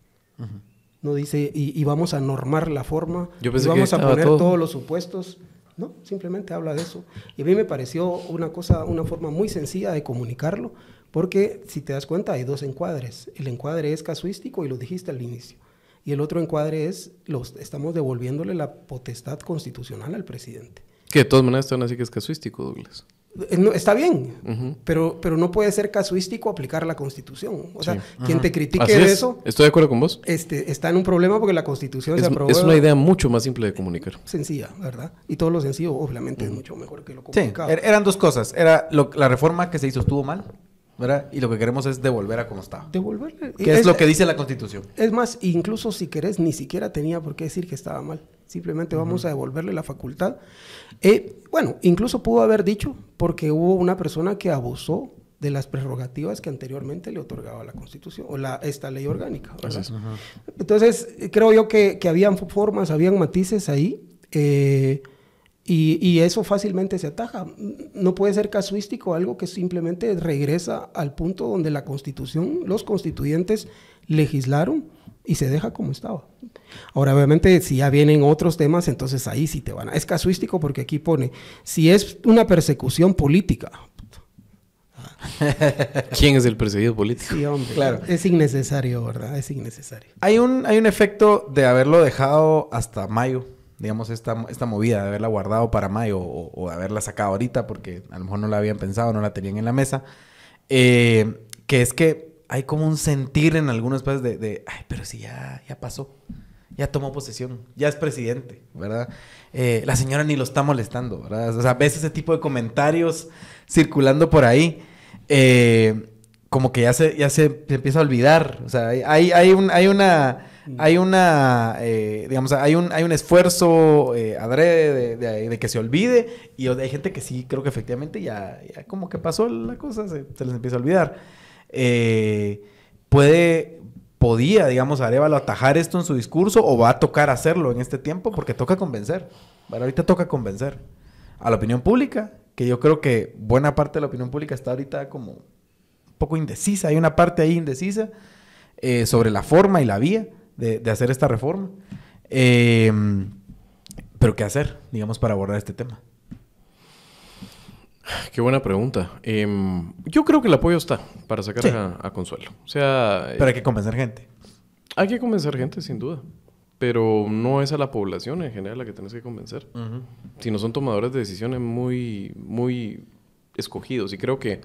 No dice, y vamos a normar la forma, y vamos a poner todos los supuestos. No, simplemente habla de eso. Y a mí me pareció una forma muy sencilla de comunicarlo, porque si te das cuenta hay dos encuadres. El encuadre es casuístico y lo dijiste al inicio. Y el otro encuadre es, estamos devolviéndole la potestad constitucional al presidente. Que de todas maneras están así que es casuístico, Douglas. No, está bien, pero no puede ser casuístico aplicar la Constitución. O sea, quien te critique de eso... Estoy de acuerdo con vos. Está en un problema porque la Constitución se aprobó... Es una idea mucho más simple de comunicar. Sencilla, ¿verdad? Y todo lo sencillo, obviamente, es mucho mejor que lo complicado. Sí, eran dos cosas. La reforma que se hizo estuvo mal, ¿verdad? Y lo que queremos es devolver a como estaba. Devolverle. Que es lo que dice la Constitución. Es más, incluso si querés, ni siquiera tenía por qué decir que estaba mal. Simplemente vamos a devolverle la facultad. Bueno, incluso pudo haber dicho, porque hubo una persona que abusó de las prerrogativas que anteriormente le otorgaba la Constitución, o esta ley orgánica, ¿verdad? Entonces, creo yo que habían formas, habían matices ahí, y eso fácilmente se ataja. No puede ser casuístico algo que simplemente regresa al punto donde la Constitución, los constituyentes legislaron y se deja como estaba. Ahora, obviamente, si ya vienen otros temas, entonces ahí sí te van a... Es casuístico porque aquí pone, si es una persecución política... ¿Quién es el perseguido político? Sí, hombre. Claro. Es innecesario, ¿verdad? Es innecesario. Hay un efecto de haberlo dejado hasta mayo. Digamos, esta movida de haberla guardado para mayo o de haberla sacado ahorita porque a lo mejor no la habían pensado, no la tenían en la mesa. Que es que hay como un sentir en algunos países ay, pero si ya pasó, ya tomó posesión, ya es presidente, ¿verdad? La señora ni lo está molestando, ¿verdad? O sea, ves ese tipo de comentarios circulando por ahí, como que ya se empieza a olvidar. O sea, hay un esfuerzo adrede de que se olvide, y hay gente que sí, creo que efectivamente ya como que pasó la cosa, se les empieza a olvidar. Podía, digamos, Arévalo atajar esto en su discurso, o va a tocar hacerlo en este tiempo, porque toca convencer. Bueno, ahorita toca convencer a la opinión pública, que yo creo que buena parte de la opinión pública está ahorita como un poco indecisa. Hay una parte ahí indecisa sobre la forma y la vía de hacer esta reforma. Pero ¿qué hacer, digamos, para abordar este tema? Qué buena pregunta. Yo creo que el apoyo está para sacar a Consuelo. O sea... Pero hay que convencer gente. Hay que convencer gente, sin duda. Pero no es a la población en general la que tienes que convencer. Sino son tomadores de decisiones muy, muy escogidos. Y creo que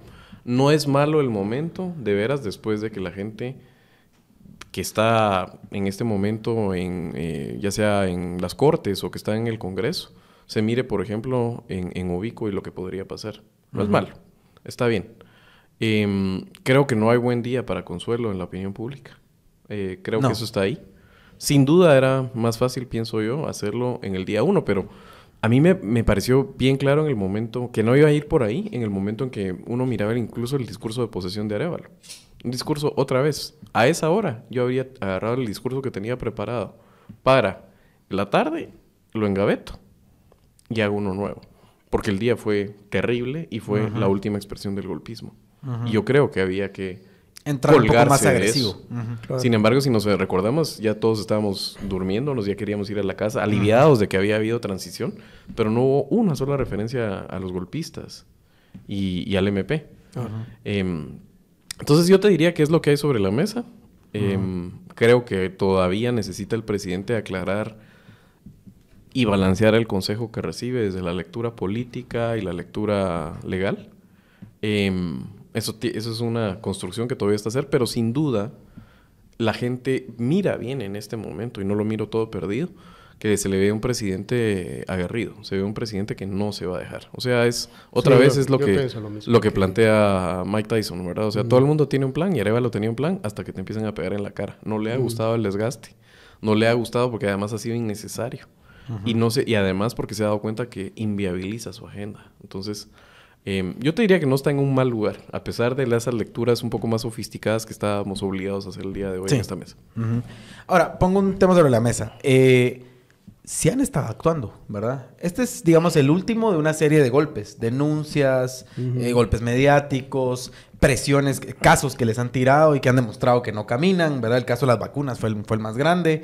No es malo el momento, de veras, después de que la gente que está en este momento, ya sea en las Cortes o que está en el Congreso, se mire, por ejemplo, en Ubico y lo que podría pasar. No es malo, está bien. Creo que no hay buen día para Consuelo en la opinión pública. Creo que eso está ahí. Sin duda era más fácil, pienso yo, hacerlo en el día 1, pero a mí me pareció bien claro en el momento que no iba a ir por ahí, en el momento en que uno miraba incluso el discurso de posesión de Arévalo. Un discurso, otra vez, a esa hora yo habría agarrado el discurso que tenía preparado para la tarde, lo engaveto y hago uno nuevo. Porque el día fue terrible y fue la última expresión del golpismo. Y yo creo que había que entrar un poco más agresivo. Claro. Sin embargo, si nos recordamos, ya todos estábamos durmiéndonos, ya queríamos ir a la casa, aliviados de que había habido transición, pero no hubo una sola referencia a los golpistas y al MP. Entonces yo te diría que es lo que hay sobre la mesa. Creo que todavía necesita el presidente aclarar y balancear el consejo que recibe desde la lectura política y la lectura legal. Eso es una construcción que todavía está a hacer, pero sin duda la gente mira bien en este momento, y no lo miro todo perdido, que se le ve un presidente aguerrido, se ve un presidente que no se va a dejar. O sea, es lo que plantea Mike Tyson, ¿verdad? O sea, todo el mundo tiene un plan y Arévalo tenía un plan hasta que te empiezan a pegar en la cara. No le ha gustado el desgaste, no le ha gustado porque además ha sido innecesario. Y además porque se ha dado cuenta que inviabiliza su agenda. Entonces, yo te diría que no está en un mal lugar, a pesar de esas lecturas un poco más sofisticadas que estábamos obligados a hacer el día de hoy en esta mesa. Ahora, pongo un tema sobre la mesa. Sí han estado actuando, ¿verdad? Este es, digamos, el último de una serie de golpes, denuncias, golpes mediáticos, presiones, casos que les han tirado y que han demostrado que no caminan, ¿verdad? El caso de las vacunas fue el más grande.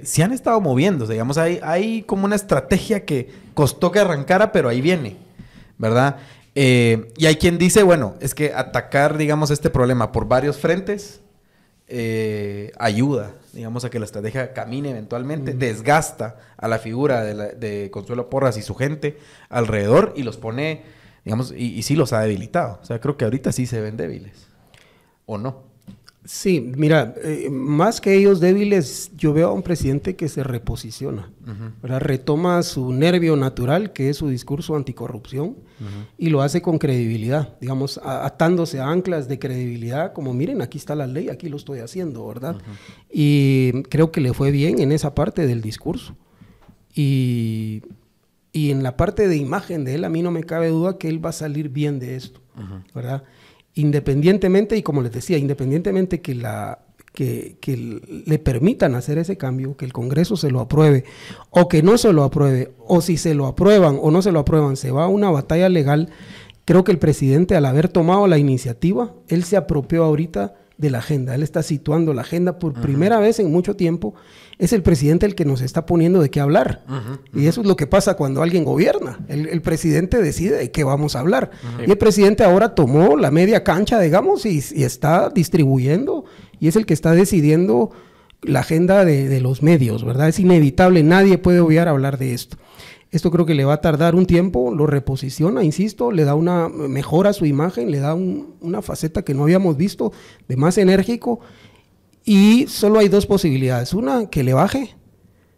Sí han estado moviéndose, digamos, hay como una estrategia que costó que arrancara, pero ahí viene, ¿verdad? Y hay quien dice, bueno, es que atacar, digamos, este problema por varios frentes ayuda, digamos, a que la estrategia camine eventualmente, desgasta a la figura de Consuelo Porras y su gente alrededor y los pone, digamos, y sí los ha debilitado. O sea, creo que ahorita sí se ven débiles. ¿O no? Sí, mira, más que ellos débiles, yo veo a un presidente que se reposiciona, ¿verdad? Retoma su nervio natural, que es su discurso anticorrupción, y lo hace con credibilidad, digamos, atándose a anclas de credibilidad, como miren, aquí está la ley, aquí lo estoy haciendo, ¿verdad? Y creo que le fue bien en esa parte del discurso. Y en la parte de imagen de él, a mí no me cabe duda que él va a salir bien de esto, ¿verdad? Independientemente, y como les decía, independientemente que le permitan hacer ese cambio, que el Congreso se lo apruebe, o que no se lo apruebe, o si se lo aprueban o no se lo aprueban, se va a una batalla legal. Creo que el presidente, al haber tomado la iniciativa, él se apropió ahorita de la agenda, él está situando la agenda por primera vez en mucho tiempo. Es el presidente el que nos está poniendo de qué hablar. Y eso es lo que pasa cuando alguien gobierna. El presidente decide de qué vamos a hablar. Y el presidente ahora tomó la media cancha, digamos, y está distribuyendo, y es el que está decidiendo la agenda de los medios, ¿verdad? Es inevitable, nadie puede obviar hablar de esto. Esto creo que le va a tardar un tiempo, lo reposiciona, insisto, le da una mejora a su imagen, le da una faceta que no habíamos visto, de más enérgico. Y solo hay dos posibilidades. Una, que le baje,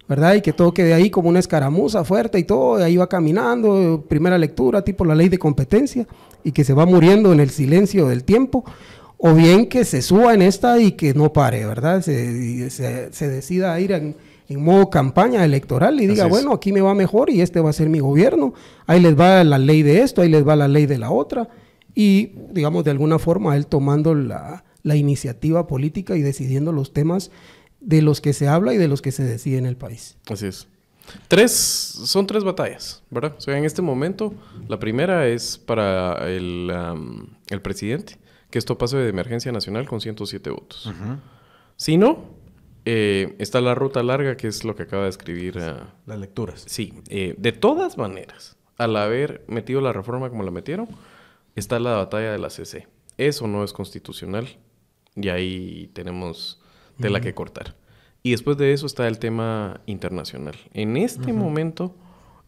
¿verdad? Y que todo quede ahí como una escaramuza fuerte y todo, y ahí va caminando, primera lectura, tipo la ley de competencia, y que se va muriendo en el silencio del tiempo. O bien que se suba en esta y que no pare, ¿verdad? Se decida a ir en modo campaña electoral y diga, bueno, aquí me va mejor y este va a ser mi gobierno. Ahí les va la ley de esto, ahí les va la ley de la otra. Y, digamos, de alguna forma, él tomando la iniciativa política y decidiendo los temas de los que se habla y de los que se decide en el país. Así es. Son tres batallas, ¿verdad? O sea, en este momento, la primera es para el presidente, que esto pase de emergencia nacional con 107 votos. Si no, está la ruta larga, que es lo que acaba de escribir. Las lecturas. Sí. De todas maneras, al haber metido la reforma como la metieron, está la batalla de la CC. Eso no es constitucional. Y ahí tenemos tela que cortar. Y después de eso está el tema internacional. En este momento,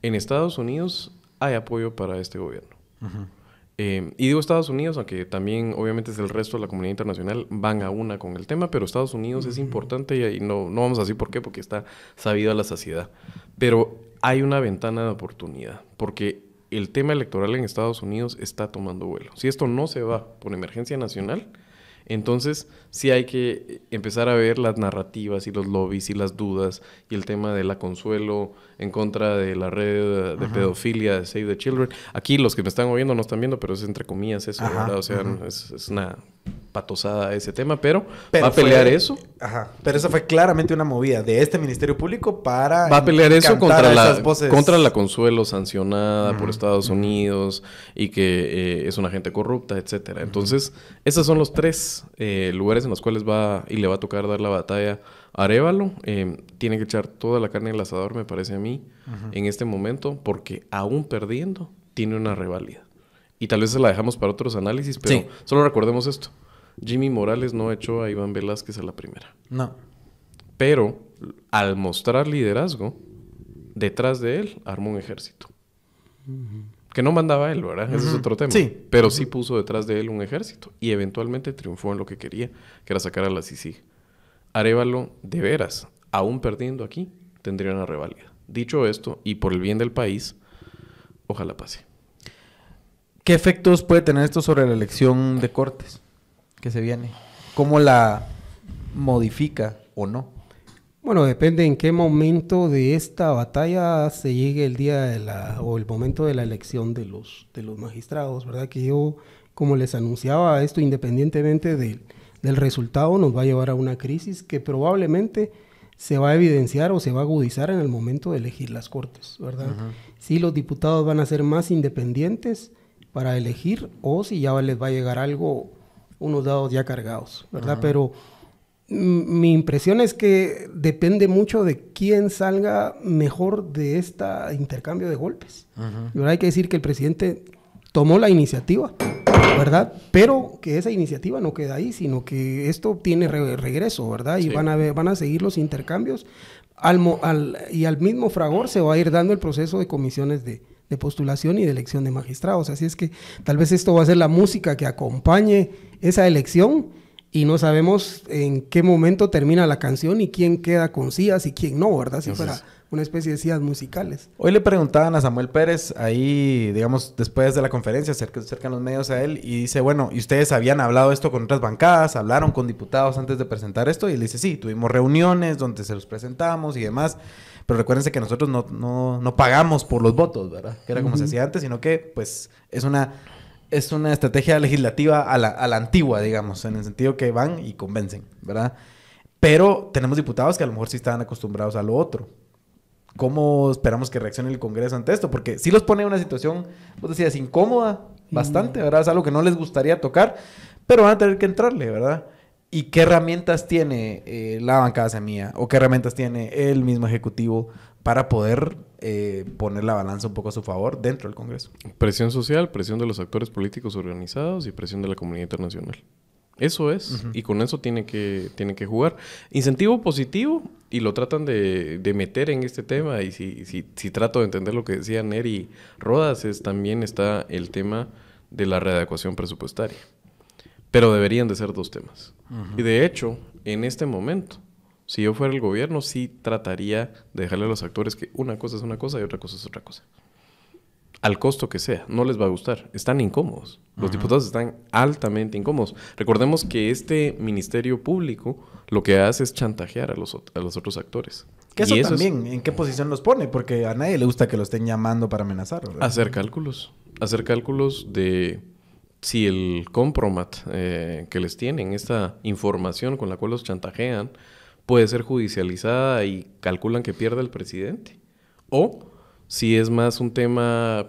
en Estados Unidos, hay apoyo para este gobierno. Y digo Estados Unidos, aunque también obviamente es el resto de la comunidad internacional, van a una con el tema, pero Estados Unidos es importante y no vamos a decir por qué, porque está sabido a la saciedad. Pero hay una ventana de oportunidad, porque el tema electoral en Estados Unidos está tomando vuelo. Si esto no se va por emergencia nacional, entonces sí hay que empezar a ver las narrativas y los lobbies y las dudas y el tema de la Consuelo en contra de la red de pedofilia de Save the Children. Aquí los que me están oyendo no están viendo, pero es entre comillas eso, ¿verdad? O sea, es una patosada ese tema, pero va a pelear eso. Ajá. Pero eso fue claramente una movida de este Ministerio Público para... Va a pelear eso contra voces... la Consuelo sancionada por Estados Unidos y que es una gente corrupta, etcétera. Entonces, esos son los 3 lugares en los cuales le va a tocar dar la batalla a Arévalo. Tiene que echar toda la carne en el asador, me parece a mí, en este momento, porque aún perdiendo, tiene una reválida. Y tal vez se la dejamos para otros análisis, pero solo recordemos esto. Jimmy Morales no echó a Iván Velázquez a la primera. No. Pero al mostrar liderazgo, detrás de él armó un ejército. Que no mandaba él, ¿verdad? Ese es otro tema. Sí. Pero sí puso detrás de él un ejército. Y eventualmente triunfó en lo que quería, que era sacar a la CICIG. Arévalo, de veras, aún perdiendo aquí, tendría una reválida. Dicho esto, y por el bien del país, ojalá pase. ¿Qué efectos puede tener esto sobre la elección de Cortes que se viene? ¿Cómo la modifica o no? Bueno, depende en qué momento de esta batalla se llegue el día o el momento de la elección de los magistrados, ¿verdad? Que yo, como les anunciaba, esto independientemente del resultado nos va a llevar a una crisis que probablemente se va a evidenciar o se va a agudizar en el momento de elegir las Cortes, ¿verdad? Si los diputados van a ser más independientes para elegir o si ya les va a llegar algo, unos dados ya cargados, ¿verdad? Pero mi impresión es que depende mucho de quién salga mejor de este intercambio de golpes. ¿Verdad? Hay que decir que el presidente tomó la iniciativa, ¿verdad? Pero que esa iniciativa no queda ahí, sino que esto tiene regreso, ¿verdad? Y van a seguir los intercambios. Y al mismo fragor se va a ir dando el proceso de comisiones de postulación y de elección de magistrados. Así es que tal vez esto va a ser la música que acompañe esa elección y no sabemos en qué momento termina la canción y quién queda con sillas y quién no, ¿verdad? Si fuera una especie de sillas musicales. Hoy le preguntaban a Samuel Pérez, ahí, digamos, después de la conferencia, acercan los medios a él, y dice, bueno, ¿y ustedes habían hablado esto con otras bancadas? ¿Hablaron con diputados antes de presentar esto? Y él dice, sí, tuvimos reuniones donde se los presentamos y demás, pero recuérdense que nosotros no pagamos por los votos, ¿verdad? Que era como se hacía antes, sino que, pues, es una estrategia legislativa a la antigua, digamos, en el sentido que van y convencen, ¿verdad? Pero tenemos diputados que a lo mejor sí estaban acostumbrados a lo otro. ¿Cómo esperamos que reaccione el Congreso ante esto? Porque sí los pone en una situación, vos decías, incómoda bastante, ¿verdad? Es algo que no les gustaría tocar, pero van a tener que entrarle, ¿verdad? ¿Y qué herramientas tiene la bancada semilla? ¿O qué herramientas tiene el mismo Ejecutivo para poder poner la balanza un poco a su favor dentro del Congreso? Presión social, presión de los actores políticos organizados y presión de la comunidad internacional. Eso es, y con eso tienen que jugar. Incentivo positivo, y lo tratan de meter en este tema, y si trato de entender lo que decía Neri Rodas, también está el tema de la readecuación presupuestaria. Pero deberían de ser 2 temas. Y de hecho, en este momento, si yo fuera el gobierno, sí trataría de dejarle a los actores que una cosa es una cosa y otra cosa es otra cosa. Al costo que sea, no les va a gustar. Están incómodos. Los diputados están altamente incómodos. Recordemos que este Ministerio Público lo que hace es chantajear a los otros actores. Que eso también, ¿en qué posición los pone? Porque a nadie le gusta que lo estén llamando para amenazar, ¿verdad? Hacer cálculos de si el compromat que les tienen, esta información con la cual los chantajean, puede ser judicializada y calculan que pierda el presidente. O si es más un tema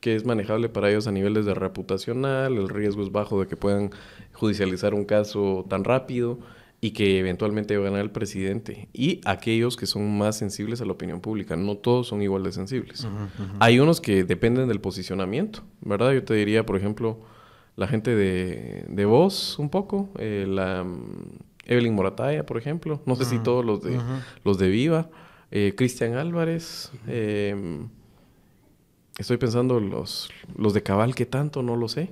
que es manejable para ellos a niveles de reputacional, el riesgo es bajo de que puedan judicializar un caso tan rápido y que eventualmente va a ganar el presidente. Y aquellos que son más sensibles a la opinión pública, no todos son igual de sensibles. Hay unos que dependen del posicionamiento, ¿verdad? Yo te diría, por ejemplo, la gente de Voz un poco, la Evelyn Morataya, por ejemplo, no sé si todos los de Viva, Cristian Álvarez, Estoy pensando los de Cabal, ¿qué tanto? No lo sé.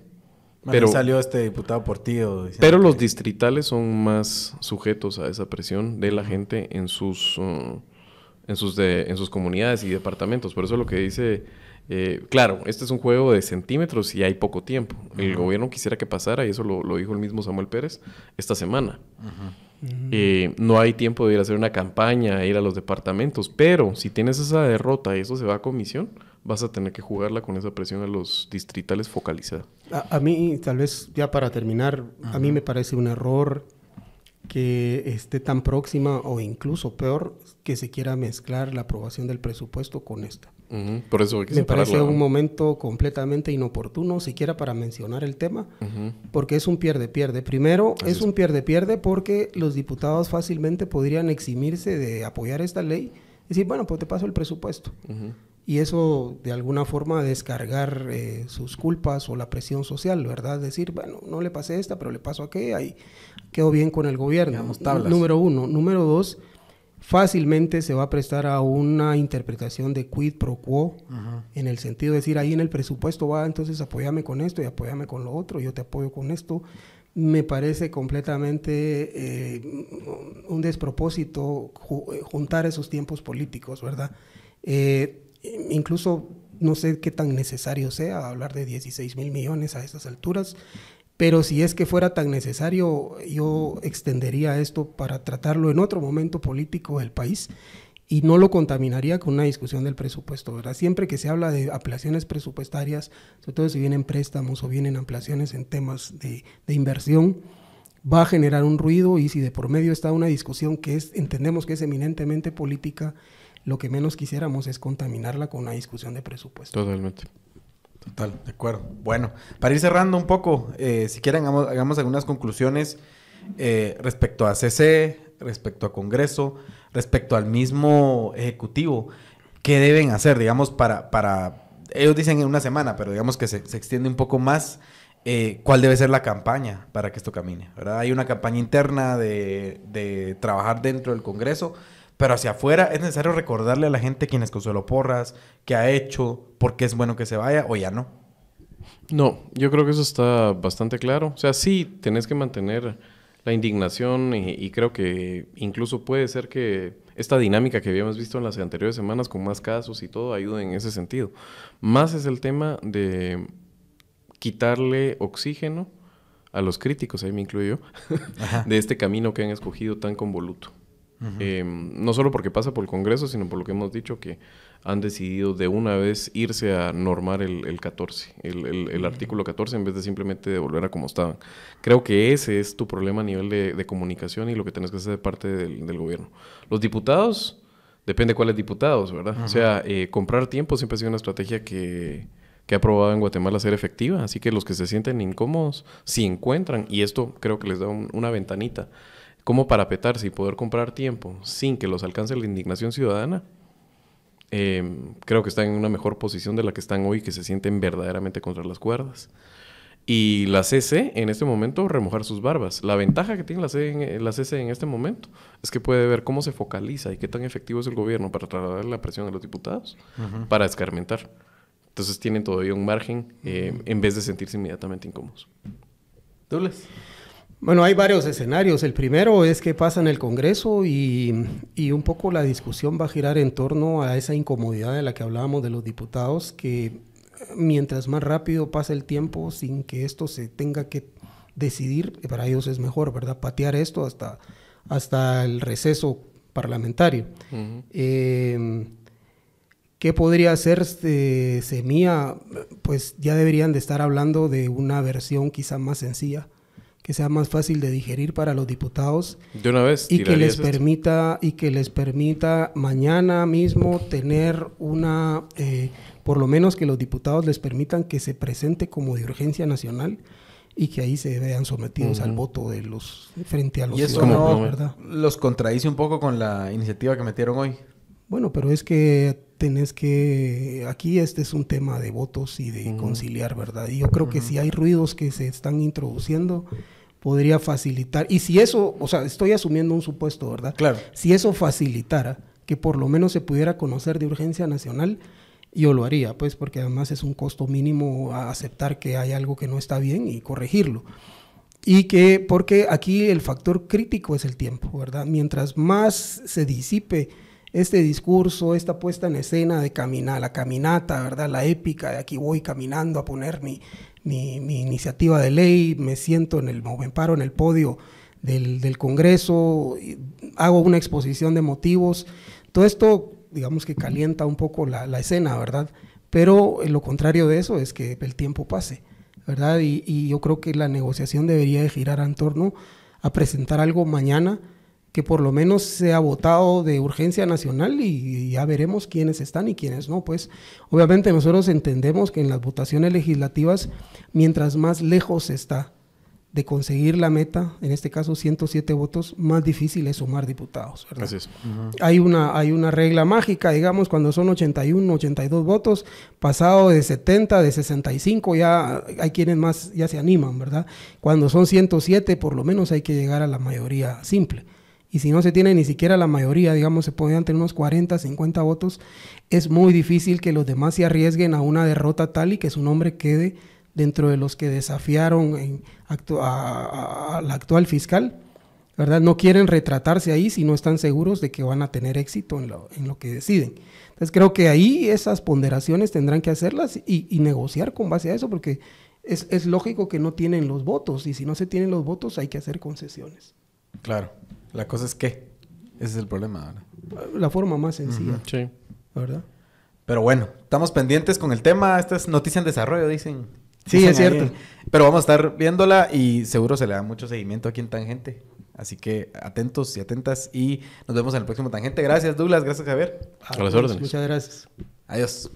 Pero salió este diputado Portillo. Pero los distritales son más sujetos a esa presión de la gente en sus comunidades y departamentos. Por eso lo que dice, claro, este es un juego de centímetros y hay poco tiempo. El gobierno quisiera que pasara, y eso lo dijo el mismo Samuel Pérez, esta semana. No hay tiempo de ir a hacer una campaña, ir a los departamentos, pero si tienes esa derrota y eso se va a comisión, vas a tener que jugarla con esa presión a los distritales focalizada. A mí, tal vez ya para terminar, a mí me parece un error que esté tan próxima o incluso peor que se quiera mezclar la aprobación del presupuesto con esta. Por eso hay que me parece un momento completamente inoportuno, siquiera para mencionar el tema, porque es un pierde-pierde. Primero, es un pierde-pierde porque los diputados fácilmente podrían eximirse de apoyar esta ley y decir, bueno, pues te paso el presupuesto. Y eso, de alguna forma, descargar sus culpas o la presión social, ¿verdad? Decir, bueno, no le pasé esta, pero le paso aquella y quedó bien con el gobierno. Número uno. Número dos, fácilmente se va a prestar a una interpretación de quid pro quo, en el sentido de decir, ahí en el presupuesto va, entonces apóyame con esto y apóyame con lo otro, yo te apoyo con esto. Me parece completamente un despropósito juntar esos tiempos políticos, ¿verdad? Incluso no sé qué tan necesario sea hablar de 16,000 millones a estas alturas, pero si es que fuera tan necesario, yo extendería esto para tratarlo en otro momento político del país y no lo contaminaría con una discusión del presupuesto, ¿verdad? Siempre que se habla de ampliaciones presupuestarias, sobre todo si vienen préstamos o vienen ampliaciones en temas de inversión, va a generar un ruido, y si de por medio está una discusión que entendemos que es eminentemente política, lo que menos quisiéramos es contaminarla con una discusión de presupuesto. Totalmente. Total, de acuerdo. Bueno, para ir cerrando un poco, si quieren hagamos algunas conclusiones respecto a CC, respecto a Congreso, respecto al mismo Ejecutivo. ¿Qué deben hacer, digamos, para ellos dicen en una semana, pero digamos que se extiende un poco más? ¿Cuál debe ser la campaña para que esto camine? ¿Verdad? Hay una campaña interna de trabajar dentro del Congreso, pero hacia afuera es necesario recordarle a la gente quién es Consuelo Porras, qué ha hecho, por qué es bueno que se vaya, o ya no. No, yo creo que eso está bastante claro. O sea, sí, tenés que mantener la indignación y creo que incluso puede ser que esta dinámica que habíamos visto en las anteriores semanas con más casos y todo ayude en ese sentido. Más es el tema de quitarle oxígeno a los críticos, ahí me incluyo yo, de este camino que han escogido tan convoluto. No solo porque pasa por el Congreso, sino por lo que hemos dicho, que han decidido de una vez irse a normar el 14, el artículo 14, en vez de simplemente devolver a como estaban. Creo que ese es tu problema a nivel de comunicación y lo que tenés que hacer de parte del gobierno. Los diputados, depende cuáles diputados, ¿verdad? O sea, comprar tiempo siempre ha sido una estrategia que ha probado en Guatemala ser efectiva, así que los que se sienten incómodos, si encuentran, y esto creo que les da una ventanita, cómo parapetarse y poder comprar tiempo sin que los alcance la indignación ciudadana, creo que están en una mejor posición de la que están hoy, que se sienten verdaderamente contra las cuerdas. Y la CC en este momento remojar sus barbas. La ventaja que tiene la CC en este momento es que puede ver cómo se focaliza y qué tan efectivo es el gobierno para trasladar la presión a los diputados para escarmentar. Entonces tienen todavía un margen en vez de sentirse inmediatamente incómodos. ¿Douglas? Bueno, hay varios escenarios. El primero es que pasa en el Congreso y un poco la discusión va a girar en torno a esa incomodidad de la que hablábamos de los diputados, que mientras más rápido pasa el tiempo sin que esto se tenga que decidir, para ellos es mejor, ¿verdad? Patear esto hasta el receso parlamentario. ¿Qué podría hacer Semilla? Pues ya deberían de estar hablando de una versión quizá más sencilla, que sea más fácil de digerir para los diputados de una vez, y que les permita mañana mismo tener una, por lo menos que los diputados les permitan que se presente como de urgencia nacional y que ahí se vean sometidos al voto de los frente a los ciudadanos, no, ¿verdad? ¿Los contradice un poco con la iniciativa que metieron hoy? Bueno, pero es que aquí este es un tema de votos y de conciliar, ¿verdad? Y yo creo que si hay ruidos que se están introduciendo, podría facilitar. Y si eso, o sea, estoy asumiendo un supuesto, ¿verdad? Claro. Si eso facilitara que por lo menos se pudiera conocer de urgencia nacional, yo lo haría, pues, porque además es un costo mínimo a aceptar que hay algo que no está bien y corregirlo. Y que, porque aquí el factor crítico es el tiempo, ¿verdad? Mientras más se disipe este discurso, esta puesta en escena de la caminata, ¿verdad? La épica de aquí voy caminando a poner mi iniciativa de ley, me paro en el podio del Congreso, hago una exposición de motivos. Todo esto, digamos que calienta un poco la escena, ¿verdad? Pero lo contrario de eso es que el tiempo pase, ¿verdad? Y yo creo que la negociación debería de girar en torno a presentar algo mañana que por lo menos sea votado de urgencia nacional y ya veremos quiénes están y quiénes no. Pues obviamente nosotros entendemos que en las votaciones legislativas, mientras más lejos está de conseguir la meta, en este caso 107 votos, más difícil es sumar diputados, ¿verdad? Así es. Hay una regla mágica, digamos, cuando son 81, 82 votos, pasado de 70, de 65, ya hay quienes más ya se animan, ¿verdad? Cuando son 107, por lo menos hay que llegar a la mayoría simple. Y si no se tiene ni siquiera la mayoría, digamos, se podrían tener unos 40, 50 votos, es muy difícil que los demás se arriesguen a una derrota tal y que su nombre quede dentro de los que desafiaron a la actual fiscal, ¿verdad? No quieren retratarse ahí si no están seguros de que van a tener éxito en lo que deciden. Entonces creo que ahí esas ponderaciones tendrán que hacerlas y negociar con base a eso, porque es lógico que no tienen los votos, y si no se tienen los votos hay que hacer concesiones. Claro. La cosa es que ese es el problema, ¿verdad? La forma más sencilla, Sí. ¿verdad? Pero bueno, estamos pendientes con el tema. Esta es noticia en desarrollo, dicen. Sí, Dicen es cierto. Pero vamos a estar viéndola y seguro se le da mucho seguimiento aquí en Tangente. Así que atentos y atentas y nos vemos en el próximo Tangente. Gracias, Douglas. Gracias, Javier. A las órdenes. Muchas gracias. Adiós.